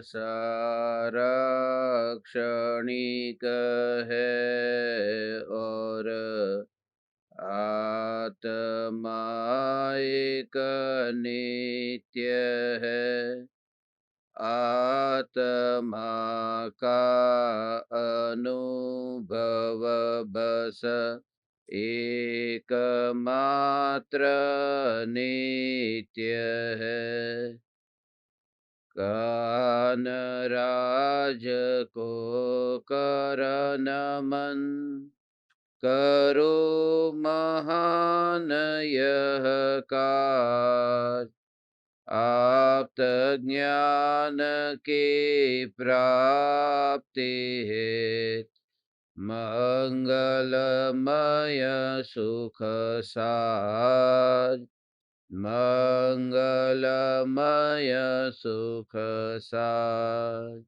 सार्वक्षणिक है और आत्मा एक नित्य है। आत्मा का अनुभव बस एकमात्र नित्य है। कान राज को कर नमन, करो महान यह कार्य। आप्त ज्ञान की प्राप्ति है, मंगलमय सुख सार। मंगलमय सुख सार।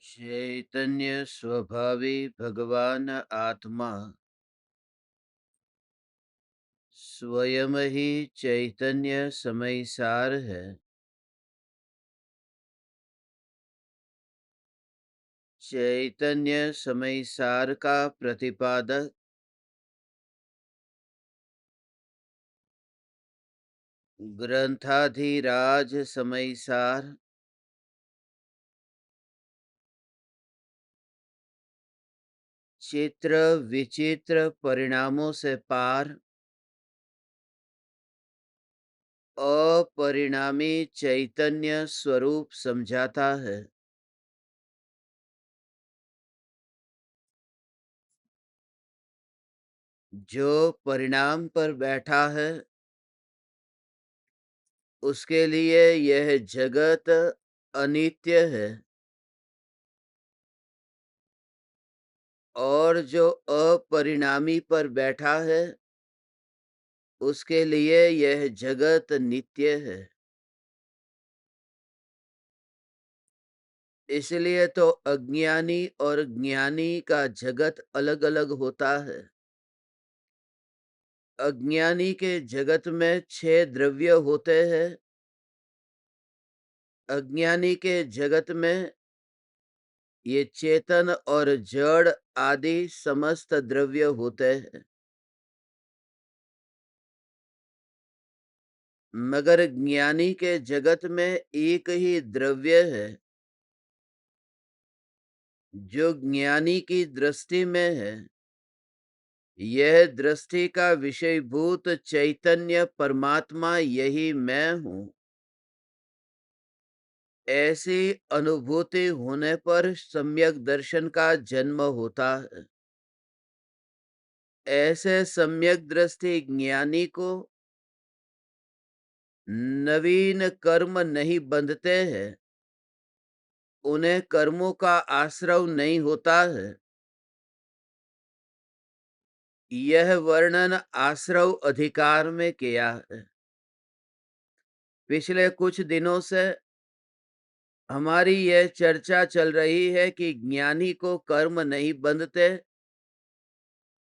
चैतन्य स्वभावी भगवान आत्मा स्वयं ही चैतन्य समय सार है। चैतन्य समय सार का प्रतिपादक ग्रंथाधिराज समय सार चित्र विचित्र परिणामों से पार अपरिणामी चैतन्य स्वरूप समझाता है। जो परिणाम पर बैठा है उसके लिए यह जगत अनित्य है, और जो अपरिणामी पर बैठा है उसके लिए यह जगत नित्य है। इसलिए तो अज्ञानी और ज्ञानी का जगत अलग-अलग होता है। अज्ञानी के जगत में 6 द्रव्य होते हैं। अज्ञानी के जगत में ये चेतन और जड़ आदि समस्त द्रव्य होते हैं। मगर ज्ञानी के जगत में एक ही द्रव्य है जो ज्ञानी की दृष्टि में है। यह दृष्टि का विषयभूत चैतन्य परमात्मा यही मैं हूँ। ऐसी अनुभूति होने पर सम्यक दर्शन का जन्म होता है। ऐसे सम्यक दृष्टि ज्ञानी को नवीन कर्म नहीं बंधते हैं, उन्हें कर्मों का आश्रव नहीं होता है। यह वर्णन आश्रव अधिकार में किया है। पिछले कुछ दिनों से हमारी यह चर्चा चल रही है कि ज्ञानी को कर्म नहीं बंधते,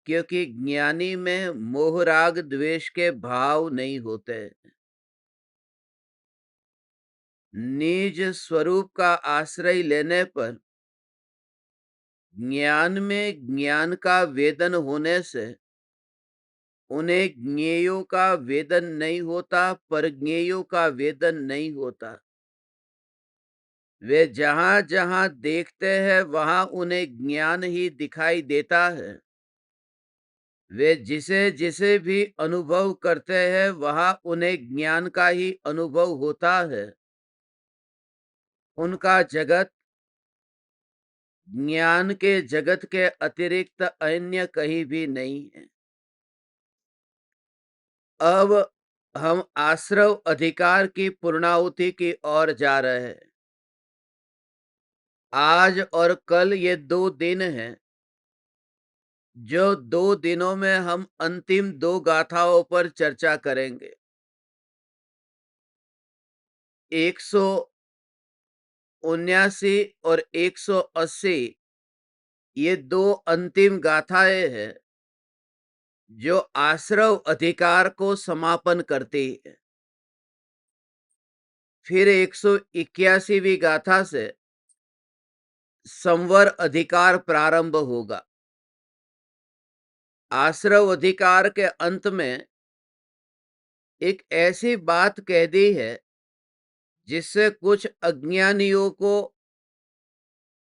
क्योंकि ज्ञानी में मोह राग द्वेष के भाव नहीं होते। निज स्वरूप का आश्रय लेने पर ज्ञान में ज्ञान का वेदन होने से उन्हें ज्ञेयों का वेदन नहीं होता, परज्ञेयों का वेदन नहीं होता। वे जहां-जहां देखते हैं वहां उन्हें ज्ञान ही दिखाई देता है। वे जिसे-जिसे भी अनुभव करते हैं वहां उन्हें ज्ञान का ही अनुभव होता है। उनका जगत ज्ञान के जगत के अतिरिक्त अन्य कहीं भी नहीं है। अब हम आश्रव अधिकार की पूर्णाहुति की ओर जा रहे हैं। आज और कल ये 2 दिन हैं, जो 2 दिनों में हम अंतिम 2 गाथाओं पर चर्चा करेंगे। 179 और 180 ये 2 अंतिम गाथाएं हैं, जो आश्रव अधिकार को समापन करती है। फिर 181वीं गाथा से संवर अधिकार प्रारंभ होगा। आश्रव अधिकार के अंत में एक ऐसी बात कह दी है जिससे कुछ अज्ञानियों को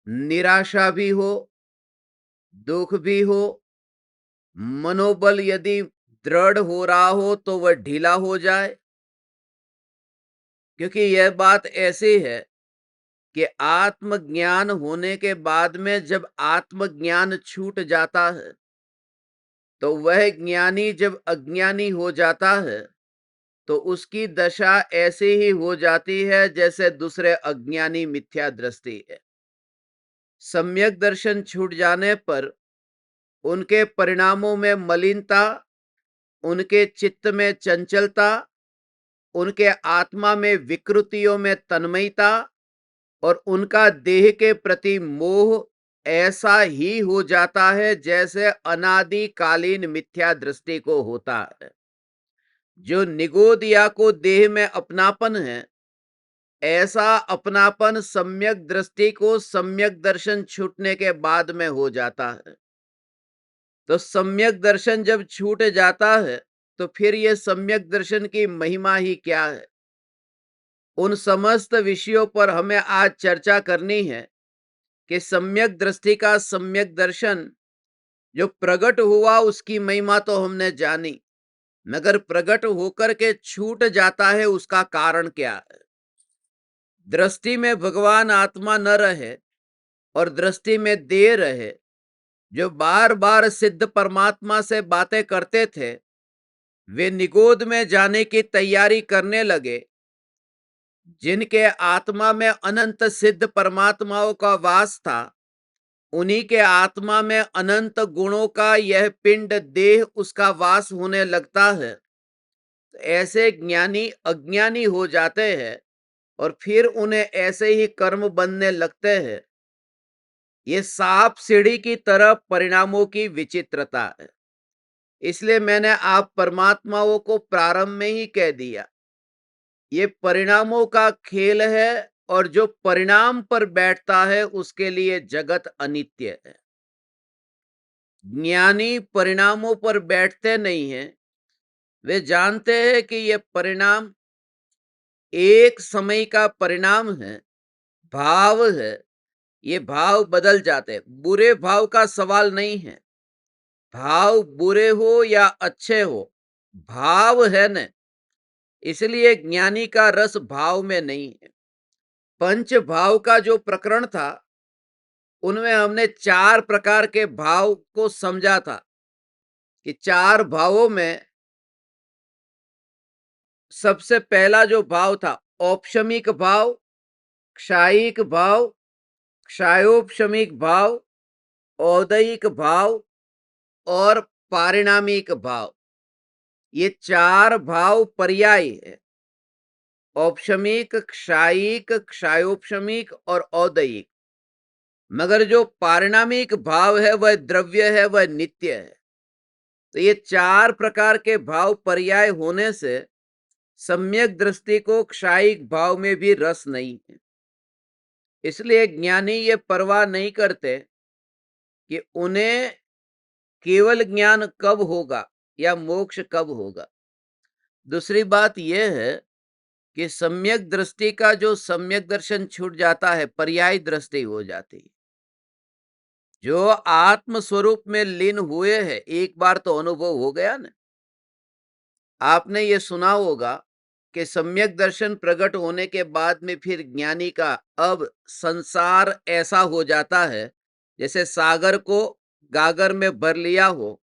निराशा भी हो, दुख भी हो, मनोबल यदि दृढ़ हो रहा हो तो वह ढीला हो जाए। क्योंकि यह बात ऐसी है कि आत्मज्ञान होने के बाद में जब आत्मज्ञान छूट जाता है तो वह ज्ञानी जब अज्ञानी हो जाता है तो उसकी दशा ऐसी ही हो जाती है जैसे दूसरे अज्ञानी मिथ्या दृष्टि है। सम्यक दर्शन छूट जाने पर उनके परिणामों में मलिनता, उनके चित्त में चंचलता, उनके आत्मा में विकृतियों में तन्मयता और उनका देह के प्रति मोह ऐसा ही हो जाता है जैसे अनादिकालीन मिथ्या दृष्टि को होता है। जो निगोदिया को देह में अपनापन है, ऐसा अपनापन सम्यक दृष्टि को सम्यक दर्शन छूटने के बाद में हो जाता है। तो सम्यक दर्शन जब छूट जाता है तो फिर ये सम्यक दर्शन की महिमा ही क्या है। उन समस्त विषयों पर हमें आज चर्चा करनी है कि सम्यक दृष्टि का सम्यक दर्शन जो प्रकट हुआ उसकी महिमा तो हमने जानी, मगर प्रकट होकर के छूट जाता है उसका कारण क्या है। दृष्टि में भगवान आत्मा न रहे और दृष्टि में देह रहे। जो बार बार सिद्ध परमात्मा से बातें करते थे वे निगोद में जाने की तैयारी करने लगे। जिनके आत्मा में अनंत सिद्ध परमात्माओं का वास था, उन्हीं के आत्मा में अनंत गुणों का यह पिंड देह उसका वास होने लगता है। तो ऐसे ज्ञानी अज्ञानी हो जाते हैं और फिर उन्हें ऐसे ही कर्म बनने लगते हैं। ये सांप सीढ़ी की तरह परिणामों की विचित्रता है। इसलिए मैंने आप परमात्माओं को प्रारंभ में ही कह दिया, ये परिणामों का खेल है और जो परिणाम पर बैठता है उसके लिए जगत अनित्य है। ज्ञानी परिणामों पर बैठते नहीं हैं। वे जानते हैं कि ये परिणाम एक समय का परिणाम है, भाव है। ये भाव बदल जाते हैं। बुरे भाव का सवाल नहीं है। भाव बुरे हो या अच्छे हो, भाव है न। इसलिए ज्ञानी का रस भाव में नहीं है। पंच भाव का जो प्रकरण था उनमें हमने 4 प्रकार के भाव को समझा था कि 4 भावों में सबसे पहला जो भाव था औपशमिक भाव, क्षायिक भाव, क्षायोपशमिक भाव, औदयिक भाव और पारिणामिक भाव। ये 4 भाव पर्याय है। औपशमिक, क्षायिक, क्षायोपशमिक और औदयिक। मगर जो पारिणामिक भाव है वह द्रव्य है, वह नित्य है। तो ये 4 प्रकार के भाव पर्याय होने से सम्यक दृष्टि को क्षायिक भाव में भी रस नहीं है। इसलिए ज्ञानी ये परवाह नहीं करते कि उन्हें केवल ज्ञान कब होगा, या मोक्ष कब होगा। दूसरी बात यह है कि सम्यक दृष्टि का जो सम्यक दर्शन छूट जाता है, पर्याय दृष्टि हो जाती है। जो आत्म स्वरूप में लीन हुए हैं, एक बार तो अनुभव हो गया ना। आपने ये सुना होगा कि सम्यक दर्शन प्रकट होने के बाद में फिर ज्ञानी का अब संसार ऐसा हो जाता है जैसे सागर को गागर में भर लिया हो,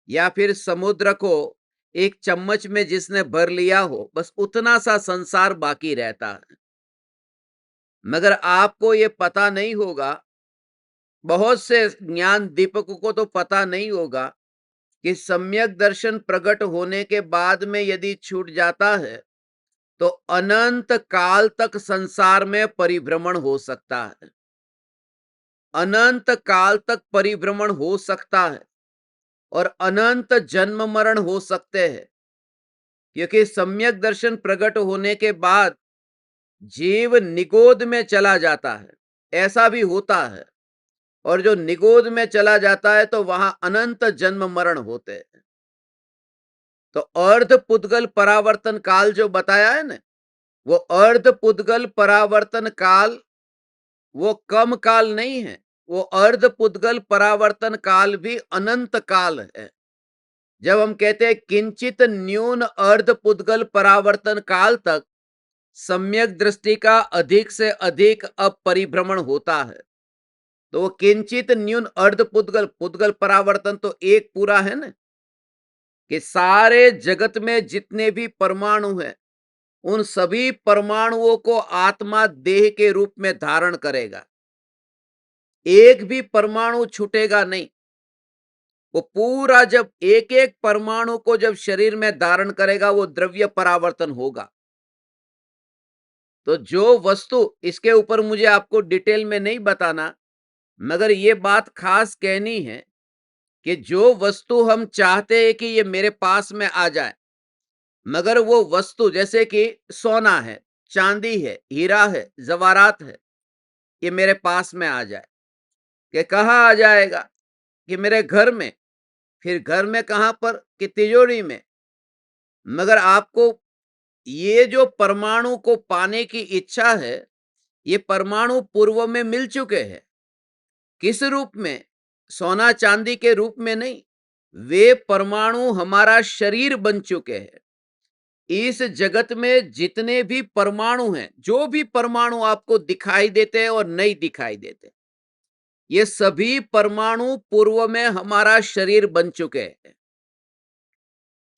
या फिर समुद्र को एक चम्मच में जिसने भर लिया हो, बस उतना सा संसार बाकी रहता है। मगर आपको ये पता नहीं होगा, बहुत से ज्ञान दीपकों को तो पता नहीं होगा कि सम्यक दर्शन प्रकट होने के बाद में यदि छूट जाता है तो अनंत काल तक संसार में परिभ्रमण हो सकता है। अनंत काल तक परिभ्रमण हो सकता है और अनंत जन्म मरण हो सकते हैं, क्योंकि सम्यक दर्शन प्रकट होने के बाद जीव निगोद में चला जाता है, ऐसा भी होता है। और जो निगोद में चला जाता है तो वहां अनंत जन्म मरण होते हैं। तो अर्ध पुद्गल परावर्तन काल जो बताया है ना, वो अर्ध पुद्गल परावर्तन काल वो कम काल नहीं है, वो अर्ध पुद्गल परावर्तन काल भी अनंत काल है। जब हम कहते हैं किंचित न्यून अर्ध पुद्गल परावर्तन काल तक सम्यक दृष्टि का अधिक से अधिक अब परिभ्रमण होता है, तो वो किंचित न्यून अर्ध पुद्गल, पुद्गल परावर्तन तो एक पूरा है ना, कि सारे जगत में जितने भी परमाणु हैं उन सभी परमाणुओं को आत्मा देह के रूप में धारण करेगा, एक भी परमाणु छूटेगा नहीं। वो पूरा जब एक एक परमाणु को जब शरीर में धारण करेगा वो द्रव्य परावर्तन होगा। तो जो वस्तु, इसके ऊपर मुझे आपको डिटेल में नहीं बताना, मगर ये बात खास कहनी है कि जो वस्तु हम चाहते हैं कि ये मेरे पास में आ जाए, मगर वो वस्तु जैसे कि सोना है, चांदी है, हीरा है, जवारात है, ये मेरे पास में आ जाए, कि कहाँ आ जाएगा, कि मेरे घर में। फिर घर में कहां पर, कि तिजोरी में। मगर आपको ये जो परमाणु को पाने की इच्छा है, ये परमाणु पूर्व में मिल चुके हैं। किस रूप में? सोना चांदी के रूप में नहीं, वे परमाणु हमारा शरीर बन चुके हैं। इस जगत में जितने भी परमाणु हैं, जो भी परमाणु आपको दिखाई देते हैं और नहीं दिखाई देते, ये सभी परमाणु पूर्व में हमारा शरीर बन चुके हैं।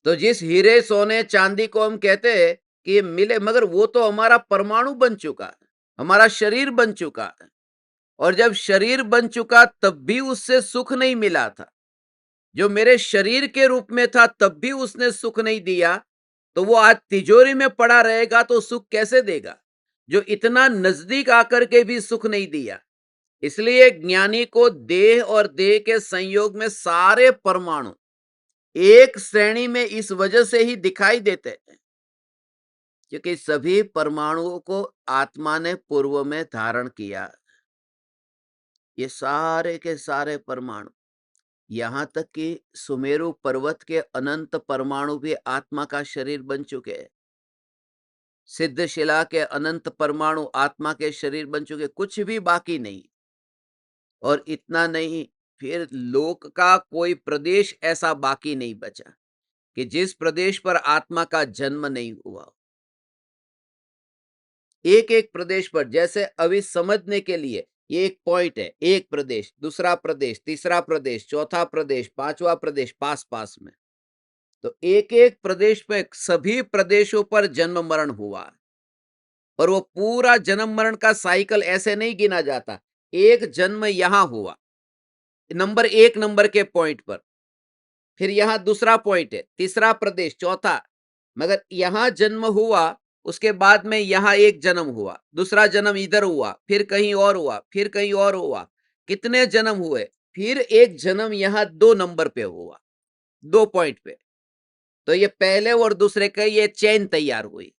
तो जिस हीरे सोने चांदी को हम कहते हैं कि ये मिले, मगर वो तो हमारा परमाणु बन चुका है, हमारा शरीर बन चुका है। और जब शरीर बन चुका तब भी उससे सुख नहीं मिला था। जो मेरे शरीर के रूप में था तब भी उसने सुख नहीं दिया, तो वो आज तिजोरी में पड़ा रहेगा तो सुख कैसे देगा, जो इतना नजदीक आकर के भी सुख नहीं दिया। इसलिए ज्ञानी को देह और देह के संयोग में सारे परमाणु एक श्रेणी में इस वजह से ही दिखाई देते हैं, क्योंकि सभी परमाणुओं को आत्मा ने पूर्व में धारण किया। ये सारे के सारे परमाणु, यहां तक कि सुमेरु पर्वत के अनंत परमाणु भी आत्मा का शरीर बन चुके हैं। सिद्धशिला के अनंत परमाणु आत्मा के शरीर बन चुके, कुछ भी बाकी नहीं। और इतना नहीं, फिर लोक का कोई प्रदेश ऐसा बाकी नहीं बचा कि जिस प्रदेश पर आत्मा का जन्म नहीं हुआ। एक एक प्रदेश पर, जैसे अभी समझने के लिए ये एक पॉइंट है, एक प्रदेश, दूसरा प्रदेश, तीसरा प्रदेश, चौथा प्रदेश, पांचवा प्रदेश, पास पास में। तो एक एक प्रदेश पे, सभी प्रदेशों पर जन्म मरण हुआ। और वो पूरा जन्म मरण का साइकिल ऐसे नहीं गिना जाता, एक जन्म यहां हुआ नंबर एक नंबर के पॉइंट पर, फिर यहां दूसरा पॉइंट है, तीसरा प्रदेश, चौथा, मगर यहां जन्म हुआ, उसके बाद में यहां एक जन्म हुआ, दूसरा जन्म इधर हुआ, फिर कहीं और हुआ, फिर कहीं और हुआ, कितने जन्म हुए, फिर एक जन्म यहां दो नंबर पे हुआ, दो पॉइंट पे। तो ये पहले और दूसरे का ये चेन तैयार हुई।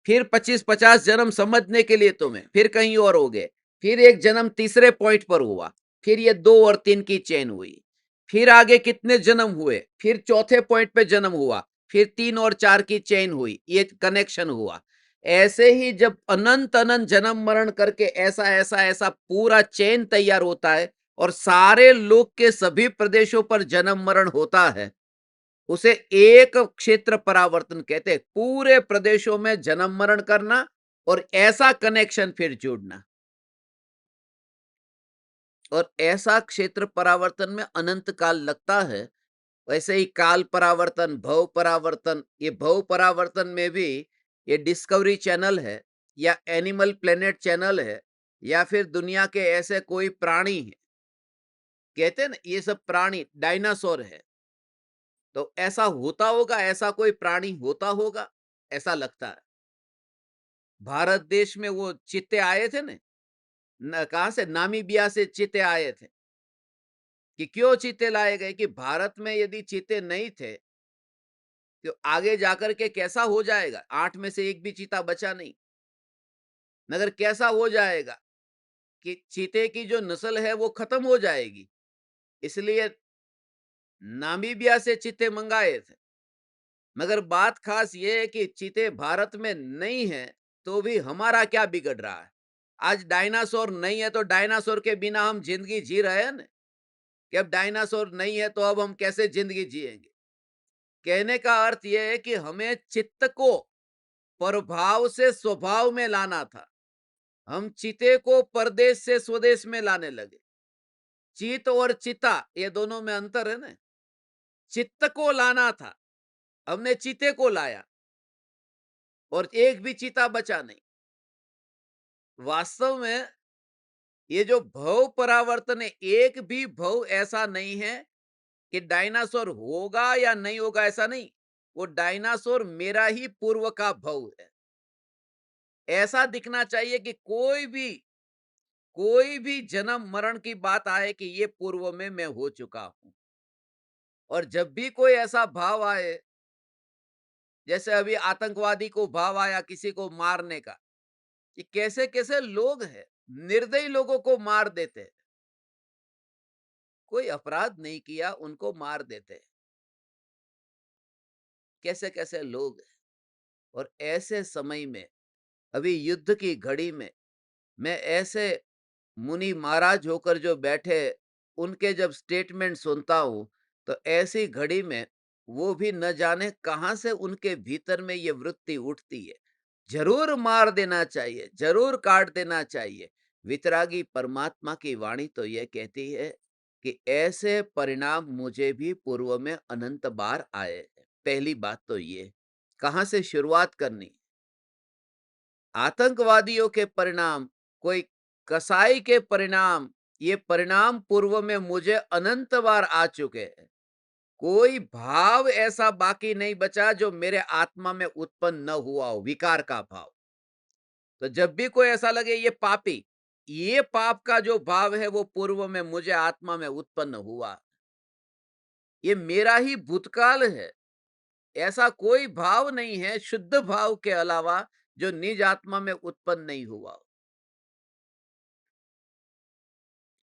फिर 25-50 जन्म समझने के लिए तुम्हें, फिर कहीं और हो गए, फिर एक जन्म तीसरे पॉइंट पर हुआ, फिर ये 2 और 3 की चेन हुई, फिर आगे कितने जन्म हुए, फिर चौथे पॉइंट पे जन्म हुआ, फिर 3 और 4 की चेन हुई, ये कनेक्शन हुआ। ऐसे ही जब अनंत अनंत जन्म मरण करके ऐसा ऐसा ऐसा पूरा चेन तैयार होता है और सारे लोक के सभी प्रदेशों पर जन्म मरण होता है, उसे एक क्षेत्र परावर्तन कहते हैं। पूरे प्रदेशों में जन्म मरण करना और ऐसा कनेक्शन फिर जुड़ना, और ऐसा क्षेत्र परावर्तन में अनंत काल लगता है। वैसे ही काल परावर्तन, भव परावर्तन, ये भव परावर्तन में भी ये डिस्कवरी चैनल है या एनिमल प्लेनेट चैनल है या फिर दुनिया के ऐसे कोई प्राणी है, कहते हैं ना ये सब प्राणी डायनासोर है, तो ऐसा होता होगा, ऐसा कोई प्राणी होता होगा, ऐसा लगता है। भारत देश में वो चीते आए थे न, कहां से, नामीबिया से चीते आए थे। कि क्यों चीते लाए गए, कि भारत में यदि चीते नहीं थे तो आगे जाकर के कैसा हो जाएगा, 8 में से एक भी चीता बचा नहीं, मगर कैसा हो जाएगा कि चीते की जो नस्ल है वो खत्म हो जाएगी। इसलिए नामीबिया से चीते मंगाए थे। मगर बात खास ये है कि चीते भारत में नहीं है तो भी हमारा क्या बिगड़ रहा है। आज डायनासोर नहीं है तो डायनासोर के बिना हम जिंदगी जी रहे हैं ना, कि अब डायनासोर नहीं है तो अब हम कैसे जिंदगी जिएंगे। कहने का अर्थ यह है कि हमें चित्त को प्रभाव से स्वभाव में लाना था। हम चीते को परदेश से स्वदेश में लाने लगे। चीत और चिता ये दोनों में अंतर है ना। चित्त को लाना था, हमने चीते को लाया और एक भी चीता बचा नहीं। वास्तव में ये जो भव परावर्तन है, एक भी भव ऐसा नहीं है कि डायनासोर होगा या नहीं होगा, ऐसा नहीं। वो डायनासोर मेरा ही पूर्व का भव है। ऐसा दिखना चाहिए कि कोई भी जन्म मरण की बात आए कि ये पूर्व में मैं हो चुका हूं। और जब भी कोई ऐसा भाव आए, जैसे अभी आतंकवादी को भाव आया किसी को मारने का, कि कैसे कैसे लोग हैं, निर्दयी लोगों को मार देते हैं, कोई अपराध नहीं किया उनको मार देते हैं। कैसे कैसे लोग हैं। और ऐसे समय में, अभी युद्ध की घड़ी में, मैं ऐसे मुनि महाराज होकर जो बैठे, उनके जब स्टेटमेंट सुनता हूं, तो ऐसी घड़ी में वो भी न जाने कहां से उनके भीतर में ये वृत्ति उठती है, जरूर मार देना चाहिए, जरूर काट देना चाहिए। वितरागी परमात्मा की वाणी तो यह कहती है कि ऐसे परिणाम मुझे भी पूर्व में अनंत बार आए हैं। पहली बात तो ये, कहां से शुरुआत करनी, आतंकवादियों के परिणाम, कोई कसाई के परिणाम, ये परिणाम पूर्व में मुझे अनंत बार आ चुके हैं। कोई भाव ऐसा बाकी नहीं बचा जो मेरे आत्मा में उत्पन्न न हुआ हो, विकार का भाव। तो जब भी कोई ऐसा लगे ये पापी, ये पाप का जो भाव है वो पूर्व में मुझे आत्मा में उत्पन्न हुआ, ये मेरा ही भूतकाल है। ऐसा कोई भाव नहीं है शुद्ध भाव के अलावा जो निज आत्मा में उत्पन्न नहीं हुआ।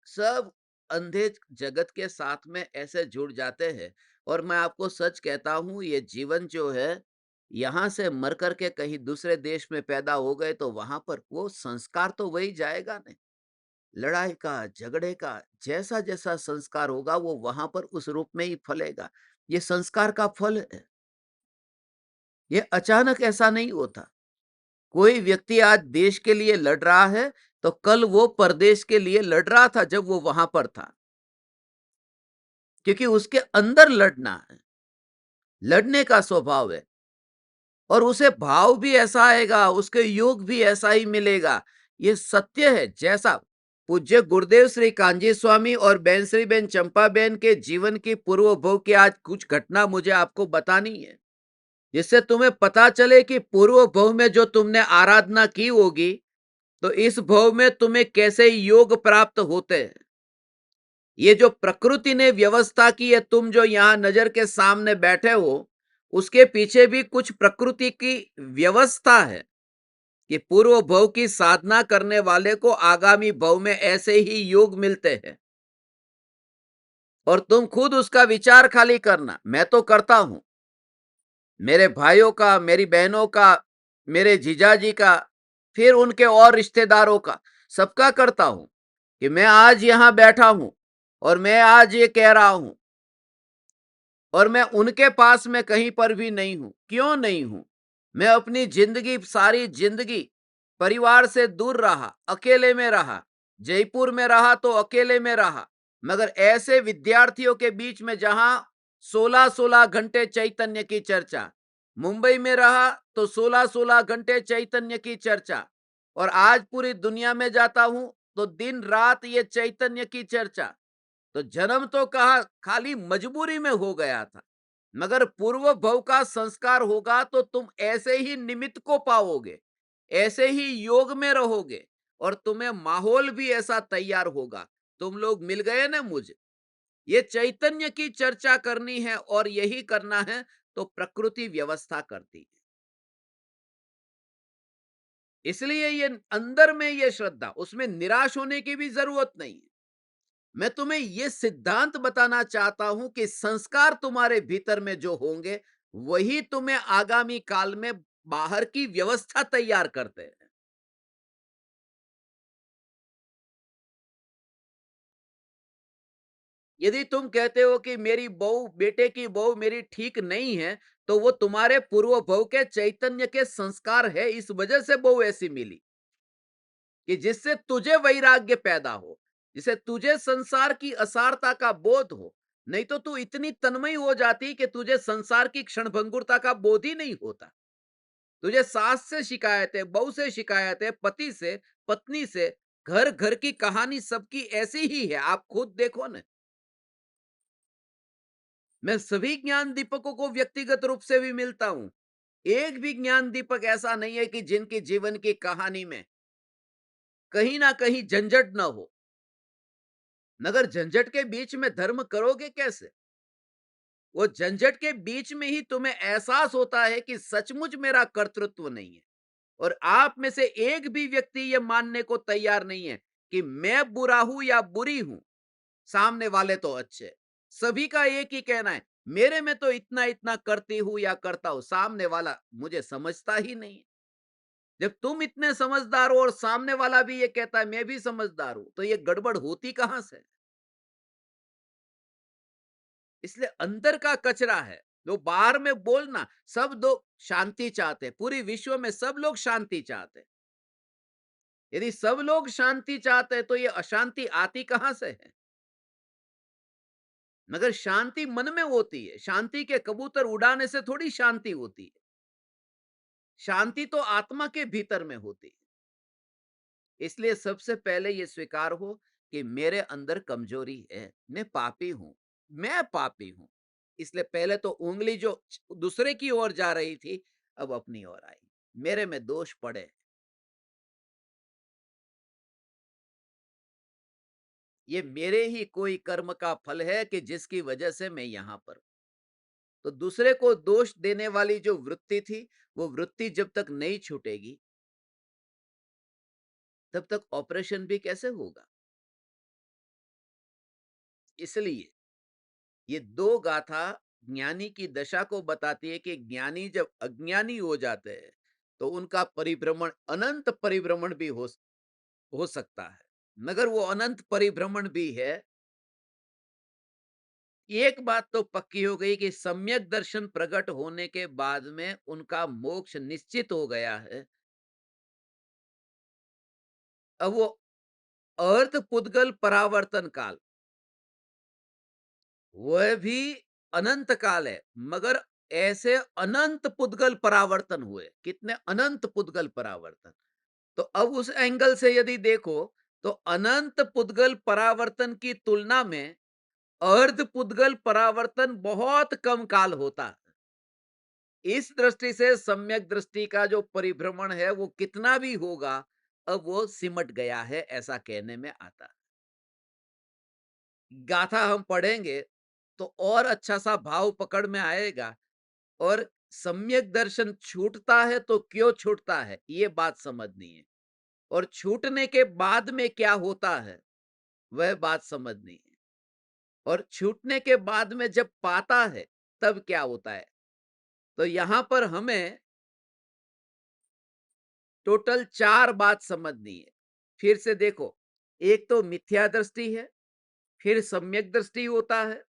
सब अंधे जगत के साथ में ऐसे जुड़ जाते हैं। और मैं आपको सच कहता हूं, ये जीवन जो है, यहां से मर करके कहीं दूसरे देश में पैदा हो गए तो वहां पर वो संस्कार तो वही जाएगा नहीं। लड़ाई का, झगड़े का, जैसा जैसा संस्कार होगा वो वहां पर उस रूप में ही फलेगा। ये संस्कार का फल है। ये अचानक ऐसा नहीं होता। कोई व्यक्ति आज देश के लिए लड़ रहा है तो कल वो परदेश के लिए लड़ रहा था जब वो वहां पर था, क्योंकि उसके अंदर लड़ना है, लड़ने का स्वभाव है। और उसे भाव भी ऐसा आएगा, उसके योग भी ऐसा ही मिलेगा। ये सत्य है। जैसा पूज्य गुरुदेव श्री कांजी स्वामी और बहन श्री बहन चंपा बहन के जीवन की पूर्व भव की आज कुछ घटना मुझे आपको बतानी है, जिससे तुम्हें पता चले कि पूर्व भव में जो तुमने आराधना की होगी तो इस भव में तुम्हें कैसे योग प्राप्त होते हैं। ये जो प्रकृति ने व्यवस्था की है, तुम जो यहाँ नजर के सामने बैठे हो, उसके पीछे भी कुछ प्रकृति की व्यवस्था है कि पूर्व भव की साधना करने वाले को आगामी भव में ऐसे ही योग मिलते हैं। और तुम खुद उसका विचार खाली करना। मैं तो करता हूं, मेरे भाइयों का, मेरी बहनों का, मेरे जीजाजी का, फिर उनके और रिश्तेदारों का, सबका करता हूं कि मैं आज यहां बैठा हूं और मैं आज ये कह रहा हूं, और मैं उनके पास में कहीं पर भी नहीं हूं। क्यों नहीं हूं? मैं अपनी जिंदगी, सारी जिंदगी परिवार से दूर रहा, अकेले में रहा। जयपुर में रहा तो अकेले में रहा, मगर ऐसे विद्यार्थियों के बीच में जहां 16-16 घंटे चैतन्य की चर्चा, मुंबई में रहा तो 16-16 घंटे चैतन्य की चर्चा, और आज पूरी दुनिया में जाता हूं तो दिन रात ये चैतन्य की चर्चा। तो जन्म तो कहा खाली मजबूरी में हो गया था, मगर पूर्व भव का संस्कार होगा तो तुम ऐसे ही निमित्त को पाओगे, ऐसे ही योग में रहोगे, और तुम्हें माहौल भी ऐसा तैयार होगा। तुम लोग मिल गए ना मुझे, ये चैतन्य की चर्चा करनी है और यही करना है, तो प्रकृति व्यवस्था करती है। इसलिए ये अंदर में ये श्रद्धा, उसमें निराश होने की भी जरूरत नहीं है। मैं तुम्हें यह सिद्धांत बताना चाहता हूं कि संस्कार तुम्हारे भीतर में जो होंगे, वही तुम्हें आगामी काल में बाहर की व्यवस्था तैयार करते हैं। यदि तुम कहते हो कि मेरी बहू, बेटे की बहू मेरी ठीक नहीं है, तो वो तुम्हारे पूर्व भव के चैतन्य के संस्कार है, इस वजह से बहू ऐसी मिली कि जिससे तुझे वैराग्य पैदा हो, जिससे तुझे संसार की असारता का बोध हो। नहीं तो तू इतनी तन्मय हो जाती कि तुझे संसार की क्षणभंगुरता का बोध ही नहीं होता। तुझे सास से शिकायत है, बहू से शिकायत है, पति से, पत्नी से, घर घर की कहानी सबकी ऐसी ही है, आप खुद देखो ना। मैं सभी ज्ञान दीपकों को व्यक्तिगत रूप से भी मिलता हूं। एक भी ज्ञान दीपक ऐसा नहीं है कि जिनके जीवन की कहानी में कहीं ना कहीं झंझट न हो, मगर झंझट के बीच में धर्म करोगे कैसे? वो झंझट के बीच में ही तुम्हें एहसास होता है कि सचमुच मेरा कर्तृत्व नहीं है, और आप में से एक भी व्यक्ति ये मानने को तैयार नहीं है कि मैं बुरा हूं या बुरी हूं। सामने वाले तो अच्छे, सभी का एक ही कहना है, मेरे में तो इतना इतना करती हूं या करता हूं, सामने वाला मुझे समझता ही नहीं है। जब तुम इतने समझदार हो और सामने वाला भी ये कहता है मैं भी समझदार हूं, तो ये गड़बड़ होती कहां से? इसलिए अंदर का कचरा है, जो बाहर में बोलना। सब लोग शांति चाहते हैं, पूरी विश्व में सब लोग शांति चाहते हैं। यदि सब लोग शांति चाहते हैं तो ये अशांति आती कहां से है? मगर शांति मन में होती है, शांति के कबूतर उड़ाने से थोड़ी शांति होती है। शांति तो आत्मा के भीतर में होती है। इसलिए सबसे पहले ये स्वीकार हो कि मेरे अंदर कमजोरी है, मैं पापी हूं, मैं पापी हूं। इसलिए पहले तो उंगली जो दूसरे की ओर जा रही थी, अब अपनी ओर आई। मेरे में दोष पड़े। ये मेरे ही कोई कर्म का फल है कि जिसकी वजह से मैं यहां पर हूं। तो दूसरे को दोष देने वाली जो वृत्ति थी, वो वृत्ति जब तक नहीं छूटेगी, तब तक ऑपरेशन भी कैसे होगा? इसलिए ये दो गाथा ज्ञानी की दशा को बताती है कि ज्ञानी जब अज्ञानी हो जाते हैं, तो उनका परिभ्रमण, अनंत परिभ्रमण भी हो सकता है। मगर वो अनंत परिभ्रमण भी है, एक बात तो पक्की हो गई कि सम्यक दर्शन प्रकट होने के बाद में उनका मोक्ष निश्चित हो गया है। अब वो अर्थ पुद्गल परावर्तन काल, वह भी अनंत काल है, मगर ऐसे अनंत पुद्गल परावर्तन हुए, कितने अनंत पुद्गल परावर्तन। तो अब उस एंगल से यदि देखो, तो अनंत पुद्गल परावर्तन की तुलना में अर्ध पुद्गल परावर्तन बहुत कम काल होता है। इस दृष्टि से सम्यक दृष्टि का जो परिभ्रमण है वो कितना भी होगा, अब वो सिमट गया है, ऐसा कहने में आता है। गाथा हम पढ़ेंगे तो और अच्छा सा भाव पकड़ में आएगा, और सम्यक दर्शन छूटता है तो क्यों छूटता है, ये बात समझनी है, और छूटने के बाद में क्या होता है, वह बात समझनी है। और छूटने के बाद में जब पाता है तब क्या होता है। तो यहां पर हमें टोटल 4 बात समझनी है। फिर से देखो, एक तो मिथ्या दृष्टि है, फिर सम्यक दृष्टि होता है,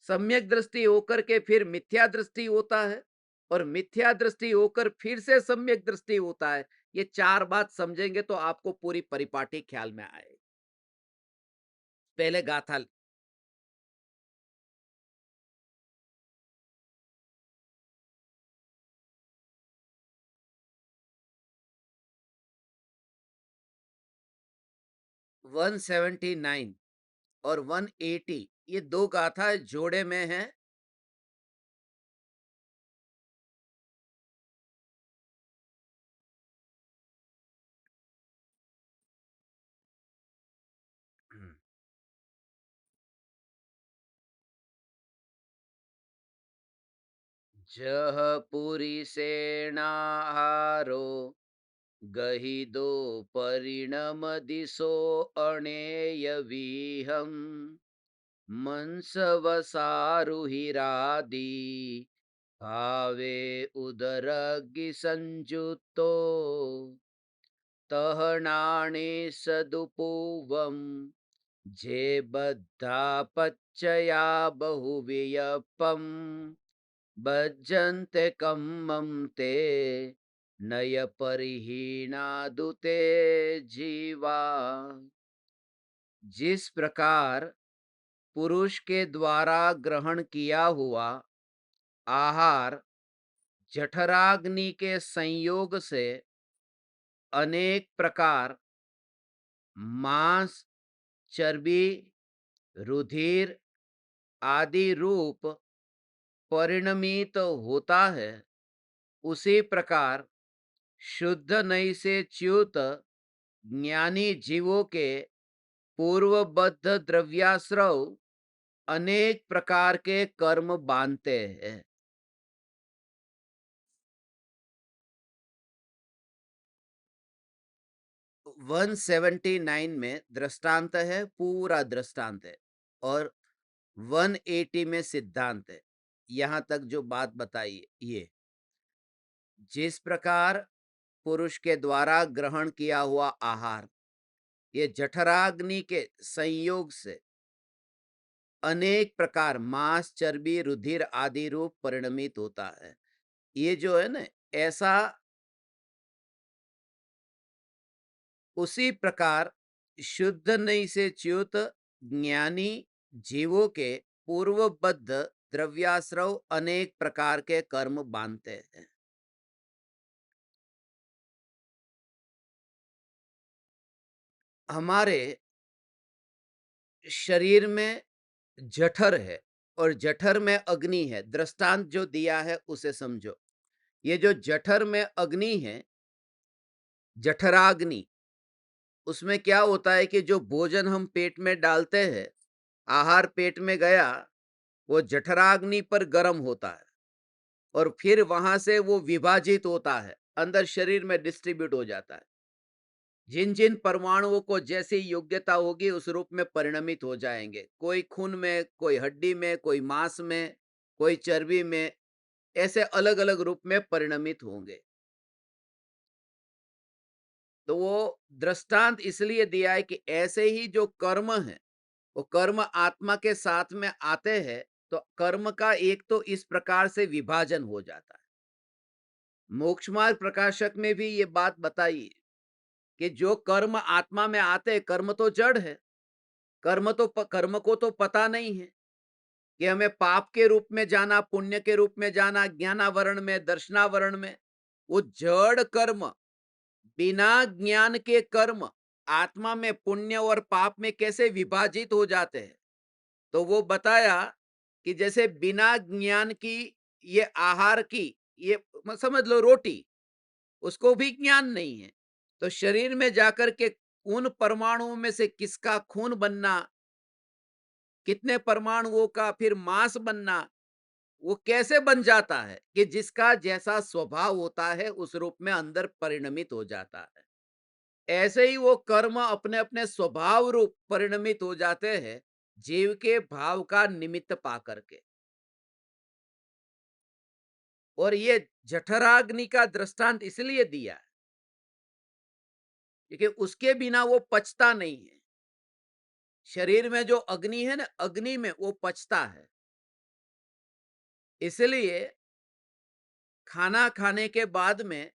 सम्यक दृष्टि होकर के फिर मिथ्या दृष्टि होता है, और मिथ्या दृष्टि होकर फिर से सम्यक दृष्टि होता है। ये 4 बात समझेंगे तो आपको पूरी परिपाटी ख्याल में आएगी। पहले गाथा 179 और 180, ये 2 गाथा जोड़े में है। जह पुरी सेनाहारो गही दो परिणम दिसो अणेय विहम मंस वसारुहिरादि भावे उदरग्नि संजुतो तहनाणे सदुपूवम जे बद्धा पच्चया बहुवियपम भजन्ते कम्मं ते नय परिहीना दुते जीवा। जिस प्रकार पुरुष के द्वारा ग्रहण किया हुआ आहार जठराग्नि के संयोग से अनेक प्रकार मांस, चर्बी, रुधिर आदि रूप परिणमित होता है, उसी प्रकार शुद्ध नई से च्युत ज्ञानी जीवों के पूर्वबद्ध द्रव्याश्रव अनेक प्रकार के कर्म बांधते हैं। 179 में दृष्टांत है, पूरा दृष्टांत है, और 180 में सिद्धांत है। यहां तक जो बात बताई ये, जिस प्रकार पुरुष के द्वारा ग्रहण किया हुआ आहार ये जठराग्नि के संयोग से अनेक प्रकार मांस, चर्बी, रुधिर आदि रूप परिणमित होता है। ये जो है ना, ऐसा उसी प्रकार शुद्ध नहीं से च्युत ज्ञानी जीवों के पूर्वबद्ध द्रव्याश्रव अनेक प्रकार के कर्म बांधते हैं। हमारे शरीर में जठर है और जठर में अग्नि है। दृष्टांत जो दिया है उसे समझो। ये जो जठर में अग्नि है, जठराग्नि, उसमें क्या होता है कि जो भोजन हम पेट में डालते हैं, आहार पेट में गया, वो जठराग्नि पर गर्म होता है और फिर वहां से वो विभाजित होता है, अंदर शरीर में डिस्ट्रीब्यूट हो जाता है। जिन जिन परमाणुओं को जैसी योग्यता होगी उस रूप में परिणमित हो जाएंगे। कोई खून में, कोई हड्डी में, कोई मांस में, कोई चर्बी में, ऐसे अलग अलग रूप में परिणमित होंगे। तो वो दृष्टांत इसलिए दिया है कि ऐसे ही जो कर्म है वो कर्म आत्मा के साथ में आते हैं, तो कर्म का एक तो इस प्रकार से विभाजन हो जाता है। मोक्ष मार्ग प्रकाशक में भी ये बात बताई है कि जो कर्म आत्मा में आते हैं, कर्म तो जड़ है। कर्म को तो पता नहीं है कि हमें पाप के रूप में जाना, पुण्य के रूप में जाना, ज्ञानावरण में, दर्शनावरण में। वो जड़ कर्म, बिना ज्ञान के कर्म आत्मा में पुण्य और पाप में कैसे विभाजित हो जाते हैं। तो वो बताया कि जैसे बिना ज्ञान की ये आहार की, ये समझ लो रोटी, उसको भी ज्ञान नहीं है, तो शरीर में जाकर के उन परमाणुओं में से किसका खून बनना, कितने परमाणुओं का फिर मांस बनना, वो कैसे बन जाता है कि जिसका जैसा स्वभाव होता है उस रूप में अंदर परिणमित हो जाता है। ऐसे ही वो कर्म अपने अपने स्वभाव रूप परिणमित हो जाते हैं। जीव के भाव का निमित्त पा करके। और ये जठराग्नि का दृष्टांत इसलिए दिया है, क्योंकि उसके बिना वो पचता नहीं है। शरीर में जो अग्नि है ना, अग्नि में वो पचता है। इसलिए खाना खाने के बाद में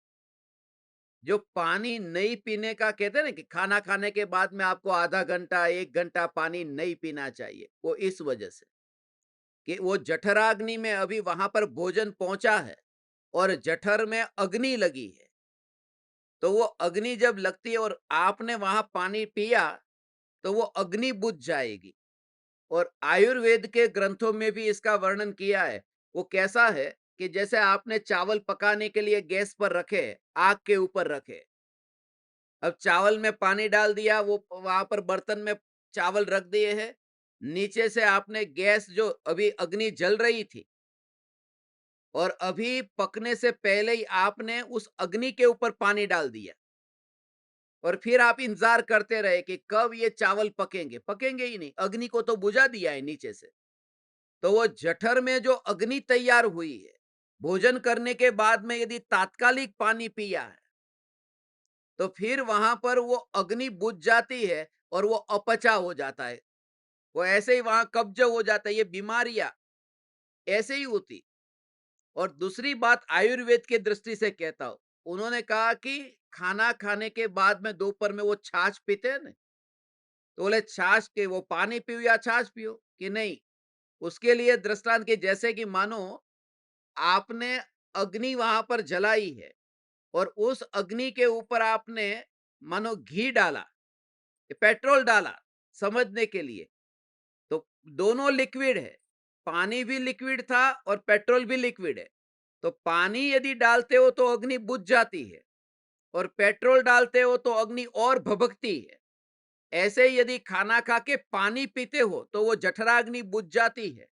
जो पानी नहीं पीने का कहते हैं ना, कि खाना खाने के बाद में आपको आधा घंटा 1 घंटा पानी नहीं पीना चाहिए, वो इस वजह से कि वो जठराग्नि में अभी वहां पर भोजन पहुंचा है और जठर में अग्नि लगी है। तो वो अग्नि जब लगती है और आपने वहां पानी पिया, तो वो अग्नि बुझ जाएगी। और आयुर्वेद के ग्रंथों में भी इसका वर्णन किया है। वो कैसा है कि जैसे आपने चावल पकाने के लिए गैस पर रखे, आग के ऊपर रखे, अब चावल में पानी डाल दिया, वो वहां पर बर्तन में चावल रख दिए हैं, नीचे से आपने गैस जो अभी अग्नि जल रही थी और अभी पकने से पहले ही आपने उस अग्नि के ऊपर पानी डाल दिया और फिर आप इंतजार करते रहे कि कब ये चावल पकेंगे। पकेंगे ही नहीं, अग्नि को तो बुझा दिया है नीचे से। तो वो जठर में जो अग्नि तैयार हुई है, भोजन करने के बाद में यदि तात्कालिक पानी पिया है, तो फिर वहां पर वो अग्नि बुझ जाती है और वो अपचा हो जाता है। वो ऐसे ही वहां कब्ज हो जाता है। ये बीमारियां ऐसे ही होती। और दूसरी बात आयुर्वेद की दृष्टि से कहता हूं, उन्होंने कहा कि खाना खाने के बाद में दोपहर में वो छाछ पीते हैं ना, तो बोले छाछ के वो पानी पियो या छाछ पियो, कि नहीं, उसके लिए दृष्टांत के जैसे कि मानो आपने अग्नि वहां पर जलाई है और उस अग्नि के ऊपर आपने मानो घी डाला, पेट्रोल डाला, समझने के लिए। तो दोनों लिक्विड है, पानी भी लिक्विड था और पेट्रोल भी लिक्विड है। तो पानी यदि डालते हो तो अग्नि बुझ जाती है और पेट्रोल डालते हो तो अग्नि और भभकती है। ऐसे ही यदि खाना खा के पानी पीते हो तो वो जठराग्नि बुझ जाती है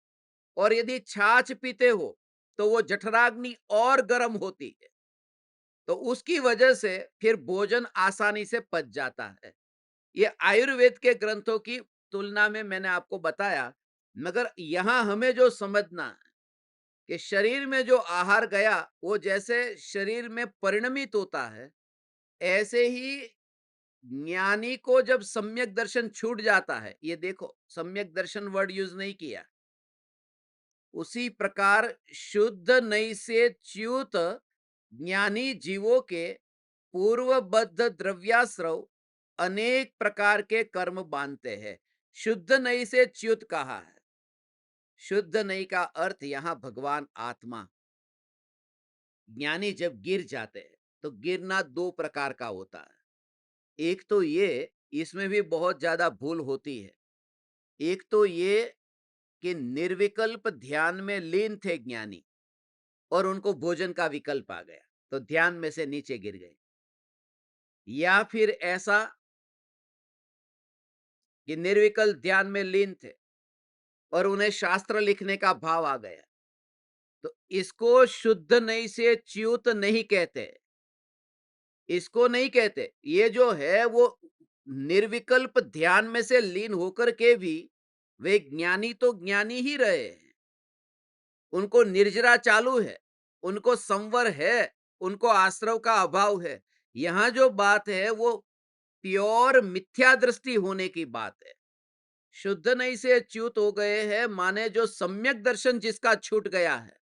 और यदि छाछ पीते हो तो वो जठराग्नि और गर्म होती है। तो उसकी वजह से फिर भोजन आसानी से पच जाता है। ये आयुर्वेद के ग्रंथों की तुलना में मैंने आपको बताया। मगर यहां हमें जो समझना है कि शरीर में जो आहार गया वो जैसे शरीर में परिणमित होता है, ऐसे ही ज्ञानी को जब सम्यक दर्शन छूट जाता है, ये देखो सम्यक दर्शन वर्ड यूज नहीं किया, उसी प्रकार शुद्ध नई से च्युत ज्ञानी जीवों के पूर्वबद्ध द्रव्याश्रव अनेक प्रकार के कर्म बांधते हैं। शुद्ध नई से च्युत कहा है। शुद्ध नई का अर्थ यहां भगवान आत्मा। ज्ञानी जब गिर जाते हैं तो गिरना दो प्रकार का होता है। एक तो ये, इसमें भी बहुत ज्यादा भूल होती है। एक तो ये कि निर्विकल्प ध्यान में लीन थे ज्ञानी और उनको भोजन का विकल्प आ गया तो ध्यान में से नीचे गिर गए। या फिर ऐसा कि निर्विकल्प ध्यान में लीन थे और उन्हें शास्त्र लिखने का भाव आ गया। तो इसको शुद्ध नहीं से च्युत नहीं कहते, इसको नहीं कहते। ये जो है वो निर्विकल्प ध्यान में से लीन होकर के भी वे ज्ञानी तो ज्ञानी ही रहे हैं। उनको निर्जरा चालू है, उनको संवर है, उनको आश्रव का अभाव है। यहां जो बात है वो प्योर मिथ्या दृष्टि होने की बात है। शुद्ध नहीं से च्युत हो गए हैं माने जो सम्यक दर्शन जिसका छूट गया है,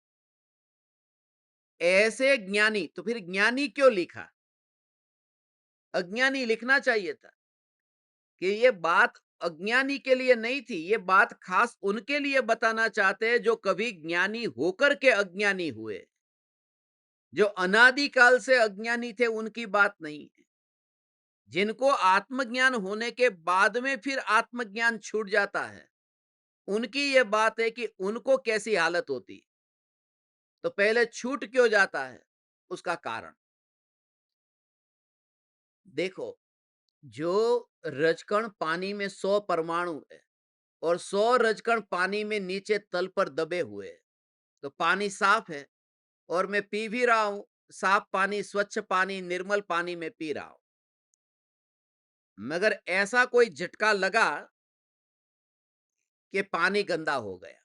ऐसे ज्ञानी। तो फिर ज्ञानी क्यों लिखा, अज्ञानी लिखना चाहिए था। कि ये बात अज्ञानी के लिए नहीं थी, ये बात खास उनके लिए बताना चाहते हैं जो कभी ज्ञानी होकर के अज्ञानी हुए। जो अनादिकाल से अज्ञानी थे उनकी बात नहीं है। जिनको आत्मज्ञान होने के बाद में फिर आत्मज्ञान छूट जाता है, उनकी ये बात है कि उनको कैसी हालत होती। तो पहले छूट क्यों जाता है, उसका कारण देखो। जो रजकण पानी में 100 परमाणु है और 100 रजकण पानी में नीचे तल पर दबे हुए हैं, तो पानी साफ है और मैं पी भी रहा हूं। साफ पानी, स्वच्छ पानी, निर्मल पानी में पी रहा हूं। मगर ऐसा कोई झटका लगा कि पानी गंदा हो गया।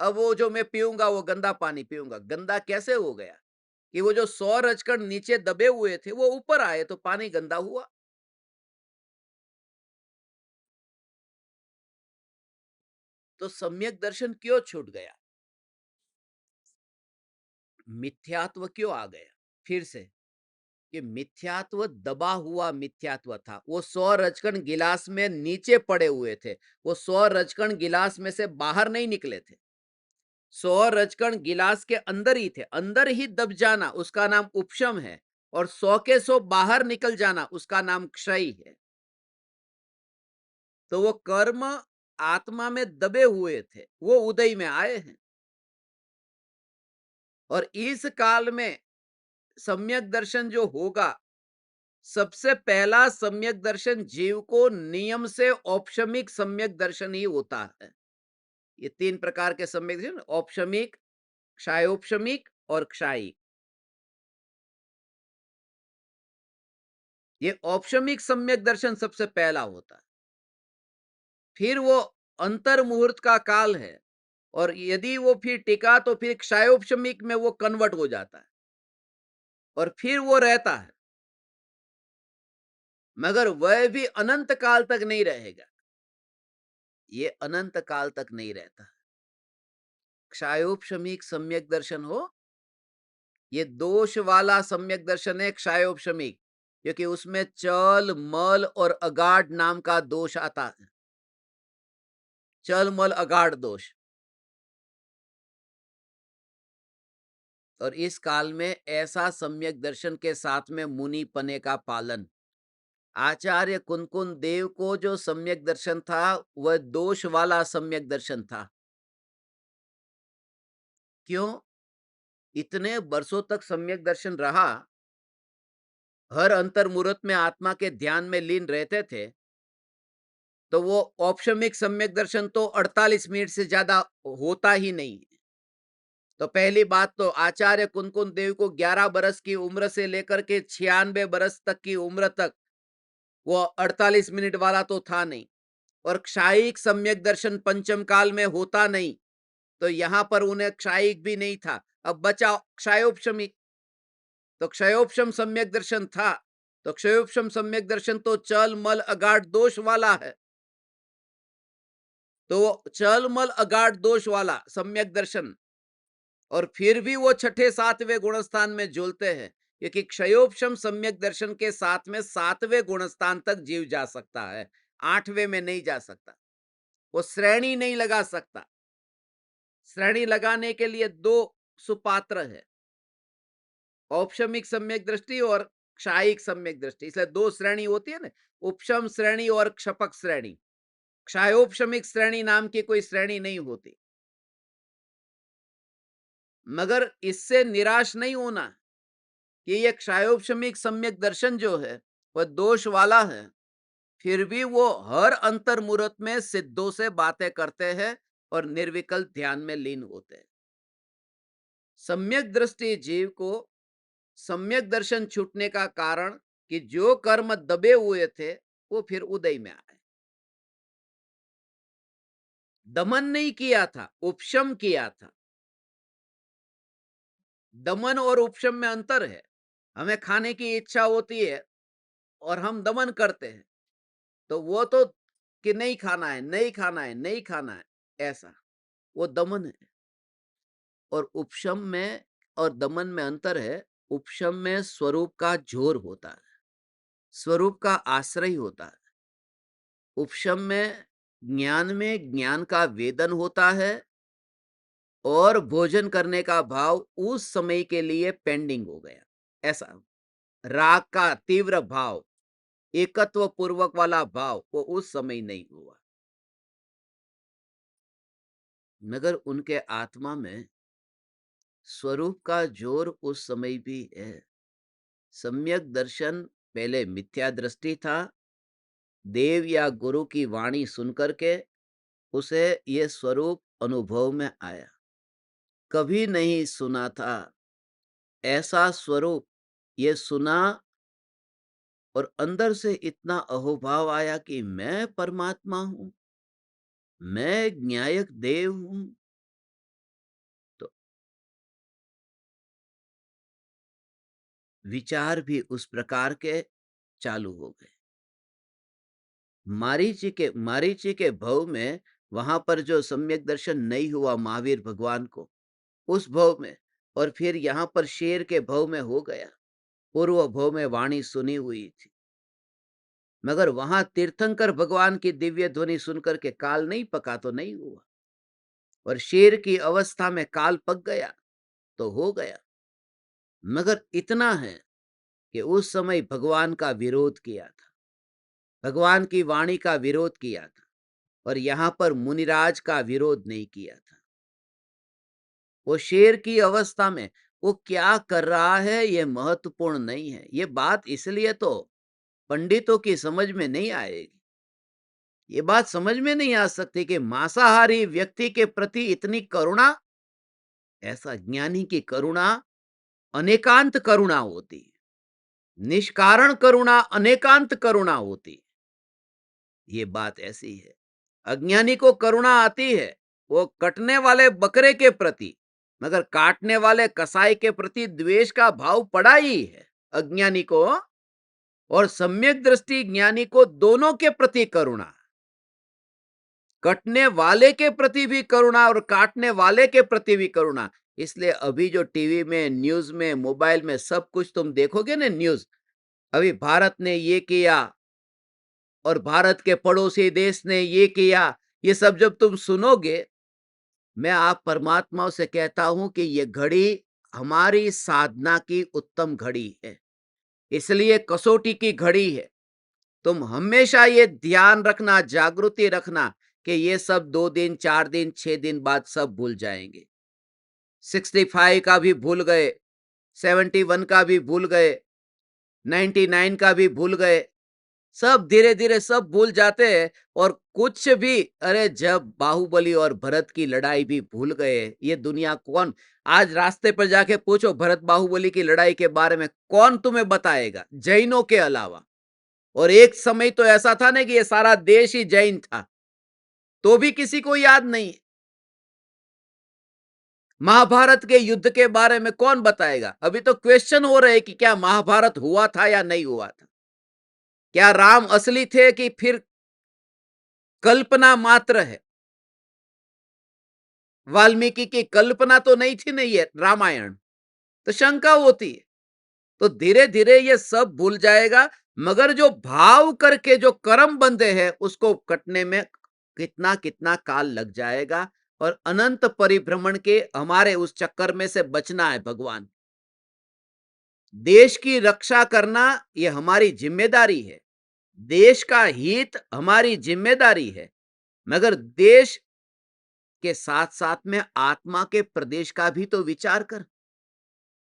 अब वो जो मैं पीऊंगा वो गंदा पानी पीऊंगा। गंदा कैसे हो गया कि वो जो 100 रजकण नीचे दबे हुए थे वो ऊपर आए तो पानी गंदा हुआ। तो सम्यक दर्शन क्यों छूट गया? मिथ्यात्व क्यों आ गया? फिर से कि मिथ्यात्व दबा हुआ मिथ्यात्व था। वो 100 रजकण गिलास में नीचे पड़े हुए थे। वो 100 रजकण गिलास में से बाहर नहीं निकले थे। 100 रजकण गिलास के अंदर ही थे। अंदर ही दब जाना उसका नाम उपशम है, और 100 के 100 बाहर निकल जाना उसका नाम क्षय है। तो वो कर्म आत्मा में दबे हुए थे, वो उदय में आए हैं। और इस काल में सम्यक दर्शन जो होगा, सबसे पहला सम्यक दर्शन जीव को नियम से औपशमिक सम्यक दर्शन ही होता है। ये 3 प्रकार के सम्यक दर्शन, औपशमिक, क्षायोपशमिक और क्षायिक। ये औपशमिक सम्यक दर्शन सबसे पहला होता है। फिर वो अंतर मुहूर्त का काल है, और यदि वो फिर टिका तो फिर क्षायोपशमिक में वो कन्वर्ट हो जाता है, और फिर वो रहता है, मगर वह भी अनंत काल तक नहीं रहेगा। ये अनंत काल तक नहीं रहता। क्षायोपशमिक सम्यक दर्शन हो, ये दोष वाला सम्यक दर्शन है क्षायोपशमिक, क्योंकि उसमें चल मल और अगाढ़ नाम का दोष आता है। चल मल अगाढ़ दोष। और इस काल में ऐसा सम्यक दर्शन के साथ में मुनि पने का पालन। आचार्य कुनकुन देव को जो सम्यक दर्शन था वह दोष वाला सम्यक दर्शन था। क्यों? इतने वर्षों तक सम्यक दर्शन रहा, हर अंतर मुहूर्त में आत्मा के ध्यान में लीन रहते थे, तो वो औपशमिक सम्यक दर्शन तो 48 मिनट से ज्यादा होता ही नहीं। तो पहली बात तो आचार्य कुनकुन देव को 11 बरस की उम्र से लेकर के 96 बरस तक की उम्र तक वो 48 मिनट वाला तो था नहीं। और क्षायिक सम्यक दर्शन पंचम काल में होता नहीं, तो यहां पर उन्हें क्षायिक भी नहीं था। अब बचा क्षयोपशमी। तो क्षयोपशम सम्यक दर्शन था, तो क्षयोपशम सम्यक दर्शन तो चल मल अगाढ़ दोष वाला है। तो चल मल अगाढ़ दोष वाला सम्यक दर्शन, और फिर भी वो छठे सातवें गुणस्थान में झूलते हैं, क्योंकि क्षयोपशम सम्यक दर्शन के साथ में सातवें गुणस्थान तक जीव जा सकता है, आठवें में नहीं जा सकता। वो श्रेणी नहीं लगा सकता। श्रेणी लगाने के लिए दो सुपात्र है, औपशमिक सम्यक दृष्टि और क्षायिक सम्यक दृष्टि। इसलिए दो श्रेणी होती है ना, उपशम श्रेणी और क्षपक श्रेणी। क्षायोपशमिक श्रेणी नाम की कोई श्रेणी नहीं होती। मगर इससे निराश नहीं होना कि ये क्षायोपशमिक सम्यक दर्शन जो है वह दोष वाला है, फिर भी वो हर अंतर मुहूर्त में सिद्धों से बातें करते हैं और निर्विकल्प ध्यान में लीन होते हैं। सम्यक दृष्टि जीव को सम्यक दर्शन छूटने का कारण कि जो कर्म दबे हुए थे वो फिर उदय में आए। दमन नहीं किया था, उपशम किया था। दमन और उपशम में अंतर है। हमें खाने की इच्छा होती है और हम दमन करते हैं, तो वो तो कि नहीं खाना है, नहीं खाना है, नहीं खाना है, ऐसा वो दमन है। और उपशम में और दमन में अंतर है। उपशम में स्वरूप का जोर होता है, स्वरूप का आश्रय होता है। उपशम में ज्ञान का वेदन होता है, और भोजन करने का भाव उस समय के लिए पेंडिंग हो गया, ऐसा। राग का तीव्र भाव, एकत्व पूर्वक वाला भाव वो उस समय नहीं हुआ। मगर उनके आत्मा में स्वरूप का जोर उस समय भी है। सम्यक दर्शन पहले मिथ्या दृष्टि था। देव या गुरु की वाणी सुनकर के उसे ये स्वरूप अनुभव में आया। कभी नहीं सुना था ऐसा स्वरूप। ये सुना और अंदर से इतना अहोभाव आया कि मैं परमात्मा हूं। मैं न्यायक देव हूं। तो विचार भी उस प्रकार के चालू हो गए। मारीची के भव में, वहां पर जो सम्यक दर्शन नहीं हुआ महावीर भगवान को, उस भव में, और फिर यहाँ पर शेर के भव में हो गया। पूर्व भव में वाणी सुनी हुई थी, मगर वहां तीर्थंकर भगवान की दिव्य ध्वनि सुनकर के काल नहीं पका तो नहीं हुआ, और शेर की अवस्था में काल पक गया तो हो गया। मगर इतना है कि उस समय भगवान का विरोध किया था, भगवान की वाणी का विरोध किया था, और यहां पर मुनिराज का विरोध नहीं किया था। वो शेर की अवस्था में वो क्या कर रहा है ये महत्वपूर्ण नहीं है। ये बात इसलिए तो पंडितों की समझ में नहीं आएगी, ये बात समझ में नहीं आ सकती कि मांसाहारी व्यक्ति के प्रति इतनी करुणा। ऐसा ज्ञानी की करुणा अनेकांत करुणा होती है, निष्कारण करुणा अनेकांत करुणा होती है। ये बात ऐसी है। अज्ञानी को करुणा आती है वो कटने वाले बकरे के प्रति, मगर काटने वाले कसाई के प्रति द्वेष का भाव पड़ा ही है अज्ञानी को। और सम्यक दृष्टि ज्ञानी को दोनों के प्रति करुणा, कटने वाले के प्रति भी करुणा और काटने वाले के प्रति भी करुणा। इसलिए अभी जो टीवी में, न्यूज में, मोबाइल में सब कुछ तुम देखोगे ना न्यूज, अभी भारत ने ये किया और भारत के पड़ोसी देश ने ये किया, ये सब जब तुम सुनोगे, मैं आप परमात्माओं से कहता हूं कि ये घड़ी हमारी साधना की उत्तम घड़ी है, इसलिए कसौटी की घड़ी है। तुम हमेशा ये ध्यान रखना, जागृति रखना कि ये सब 2 दिन, 4 दिन, 6 दिन बाद सब भूल जाएंगे। 65 का भी भूल गए, 71 का भी भूल गए, 99 का भी भूल गए, सब धीरे धीरे सब भूल जाते हैं। और कुछ भी, अरे जब बाहुबली और भरत की लड़ाई भी भूल गए, ये दुनिया कौन, आज रास्ते पर जाके पूछो भरत बाहुबली की लड़ाई के बारे में, कौन तुम्हें बताएगा जैनों के अलावा। और एक समय तो ऐसा था ना कि ये सारा देश ही जैन था, तो भी किसी को याद नहीं। महाभारत के युद्ध के बारे में कौन बताएगा? अभी तो क्वेश्चन हो रहे कि क्या महाभारत हुआ था या नहीं हुआ था, क्या राम असली थे कि फिर कल्पना मात्र है। वाल्मीकि की कल्पना तो नहीं थी, नहीं है रामायण, तो शंका होती है। तो धीरे धीरे ये सब भूल जाएगा, मगर जो भाव करके जो कर्म बंधे हैं उसको कटने में कितना कितना काल लग जाएगा। और अनंत परिभ्रमण के हमारे उस चक्कर में से बचना है। भगवान, देश की रक्षा करना ये हमारी जिम्मेदारी है, देश का हित हमारी जिम्मेदारी है, मगर देश के साथ साथ में आत्मा के प्रदेश का भी तो विचार कर।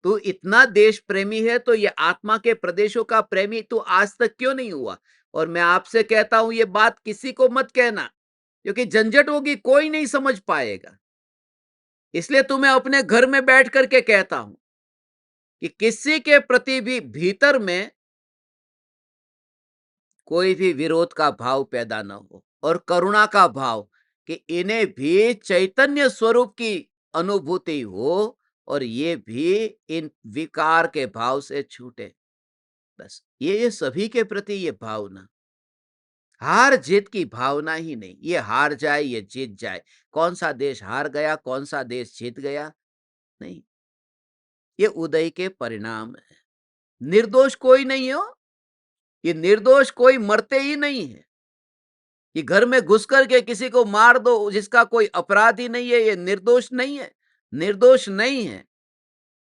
तू इतना देश प्रेमी है तो ये आत्मा के प्रदेशों का प्रेमी तू आज तक क्यों नहीं हुआ? और मैं आपसे कहता हूं ये बात किसी को मत कहना, क्योंकि झंझट होगी, कोई नहीं समझ पाएगा। इसलिए तुम्हें अपने घर में बैठ करके कहता हूं कि किसी के प्रति भी भीतर में कोई भी विरोध का भाव पैदा न हो, और करुणा का भाव कि इन्हें भी चैतन्य स्वरूप की अनुभूति हो, और ये भी इन विकार के भाव से छूटे। बस ये सभी के प्रति ये भावना, हार जीत की भावना ही नहीं। ये हार जाए, ये जीत जाए, कौन सा देश हार गया, कौन सा देश जीत गया, नहीं, ये उदय के परिणाम है। निर्दोष कोई नहीं हो, ये निर्दोष कोई मरते ही नहीं है। कि घर में घुस करके किसी को मार दो जिसका कोई अपराध ही नहीं है, ये निर्दोष नहीं है, निर्दोष नहीं है।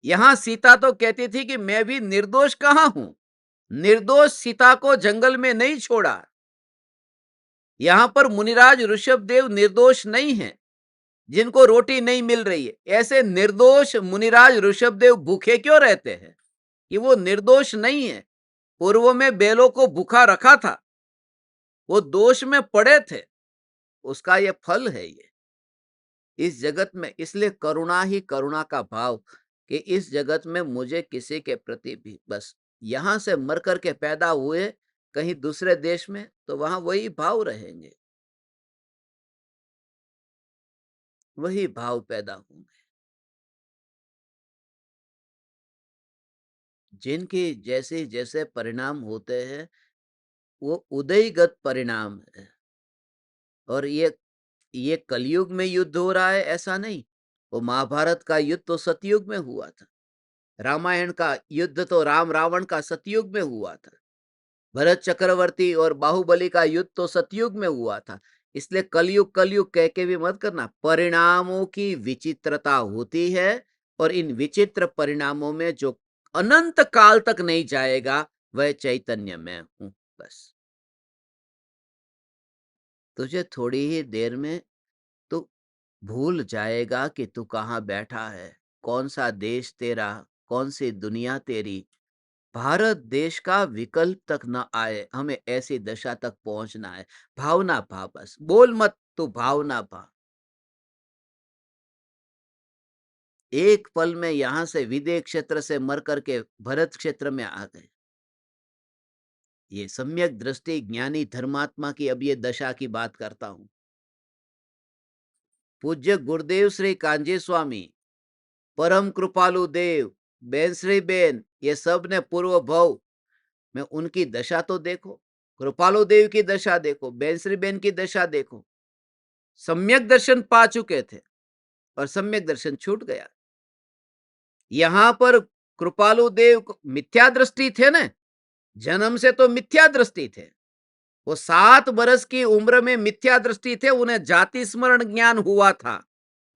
यहां सीता तो कहती थी कि मैं भी निर्दोष कहां हूं, निर्दोष सीता को जंगल में नहीं छोड़ा। यहां पर मुनिराज ऋषभदेव निर्दोष नहीं है, जिनको रोटी नहीं मिल रही है। ऐसे निर्दोष मुनिराज ऋषभदेव भूखे क्यों रहते हैं? कि वो निर्दोष नहीं है। पूर्व में बैलों को भूखा रखा था, वो दोष में पड़े थे, उसका ये फल है। ये इस जगत में इसलिए करुणा ही करुणा का भाव, कि इस जगत में मुझे किसी के प्रति भी, बस यहां से मर करके पैदा हुए कहीं दूसरे देश में तो वहां वही भाव रहेंगे। वही भाव पैदा होंगे। जिनके जैसे जैसे परिणाम होते हैं, वो उदयगत परिणाम है। और ये कलयुग में युद्ध हो रहा है ऐसा नहीं। वो महाभारत का युद्ध तो सतयुग में हुआ था। रामायण का युद्ध तो राम रावण का सतयुग में हुआ था। भरत चक्रवर्ती और बाहुबली का युद्ध तो सतयुग में हुआ था। इसलिए कलयुग कलयुग कह के भी मत करना। परिणामों की विचित्रता होती है, और इन विचित्र परिणामों में जो अनंत काल तक नहीं जाएगा, वह चैतन्य में हूं। बस तुझे थोड़ी ही देर में तू भूल जाएगा कि तू कहाँ बैठा है, कौन सा देश तेरा, कौन सी दुनिया तेरी। भारत देश का विकल्प तक न आए, हमें ऐसी दशा तक पहुंचना है। भावना भा, बस बोल मत, तू भावना भा। एक पल में यहां से विदेह क्षेत्र से मर करके भरत क्षेत्र में आ गए। ये सम्यक दृष्टि ज्ञानी धर्मात्मा की अब ये दशा की बात करता हूं। पूज्य गुरुदेव श्री कांजी स्वामी, परम कृपालु देव, बेन श्री बेन, ये सब ने पूर्व भव में उनकी दशा तो देखो। कृपालु देव की दशा देखो, बेन श्री बेन की दशा देखो। सम्यक दर्शन पा चुके थे और सम्यक दर्शन छूट गया। यहां पर कृपालु देव मिथ्या दृष्टि थे ना, जन्म से तो मिथ्या दृष्टि थे। वो 7 बरस की उम्र में मिथ्या दृष्टि थे। उन्हें जाति स्मरण ज्ञान हुआ था,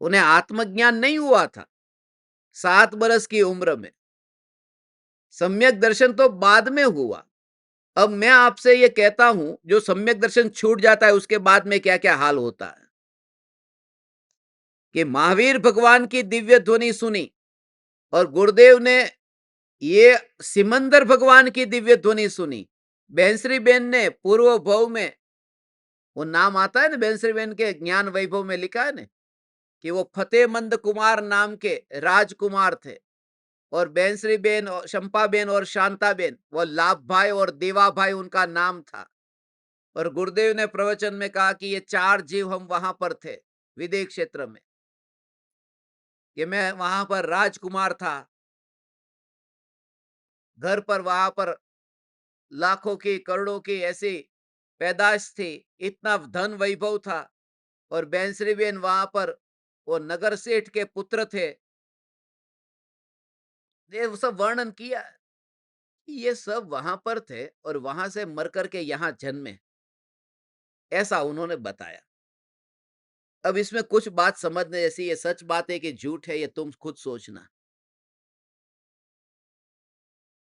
उन्हें आत्मज्ञान नहीं हुआ था 7 बरस की उम्र में। सम्यक दर्शन तो बाद में हुआ। अब मैं आपसे ये कहता हूं, जो सम्यक दर्शन छूट जाता है उसके बाद में क्या क्या हाल होता है। कि महावीर भगवान की दिव्य ध्वनि सुनी और गुरुदेव ने ये सिमंदर भगवान की दिव्य ध्वनि सुनी। बहनश्री बेन ने पूर्व भव में, वो नाम आता है ना बहनश्री बेन के ज्ञान वैभव में लिखा है ना, कि वो फतेहमंद कुमार नाम के राजकुमार थे। और बहनश्री बेन और शंपा बेन और शांता बेन, वो लाभ भाई और देवा भाई उनका नाम था। और गुरुदेव ने प्रवचन में कहा कि ये 4 जीव हम वहां पर थे विदेह क्षेत्र में, कि मैं वहां पर राजकुमार था। घर पर वहां पर लाखों की करोड़ों की ऐसी पैदाश थी, इतना धन वैभव था। और बैंसरी बेन वहां पर वो नगर सेठ के पुत्र थे। ये वो सब वर्णन किया। ये सब वहां पर थे और वहां से मर करके यहां जन्मे, ऐसा उन्होंने बताया। अब इसमें कुछ बात समझने जैसी, ये सच बात है कि झूठ है, ये तुम खुद सोचना।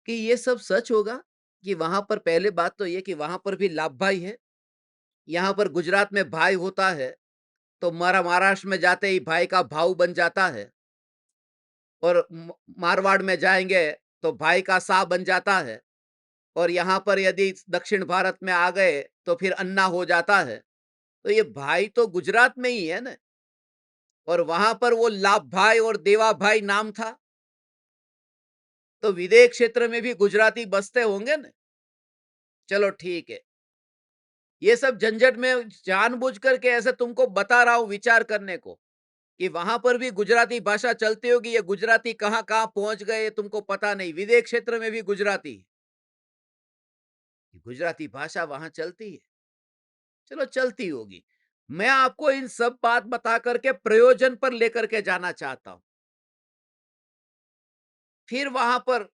कि ये सब सच होगा कि वहां पर, पहले बात तो ये कि वहां पर भी लाभ भाई है। यहाँ पर गुजरात में भाई होता है तो महाराष्ट्र में जाते ही भाई का भाव बन जाता है। और मारवाड़ में जाएंगे तो भाई का सा बन जाता है। और यहाँ पर यदि दक्षिण भारत में आ गए तो फिर अन्ना हो जाता है। तो ये भाई तो गुजरात में ही है ना। और वहां पर वो लाभ भाई और देवा भाई नाम था। तो विदेह क्षेत्र में भी गुजराती बसते होंगे ना। चलो ठीक है, ये सब झंझट में जानबूझ करके ऐसे तुमको बता रहा हूं विचार करने को, कि वहां पर भी गुजराती भाषा चलती होगी। ये गुजराती कहां कहां पहुंच गए तुमको पता नहीं। विदेह क्षेत्र में भी गुजराती, गुजराती भाषा वहां चलती है। चलो चलती होगी। मैं आपको इन सब बात बता करके प्रयोजन पर लेकर के जाना चाहता हूं। फिर वहां पर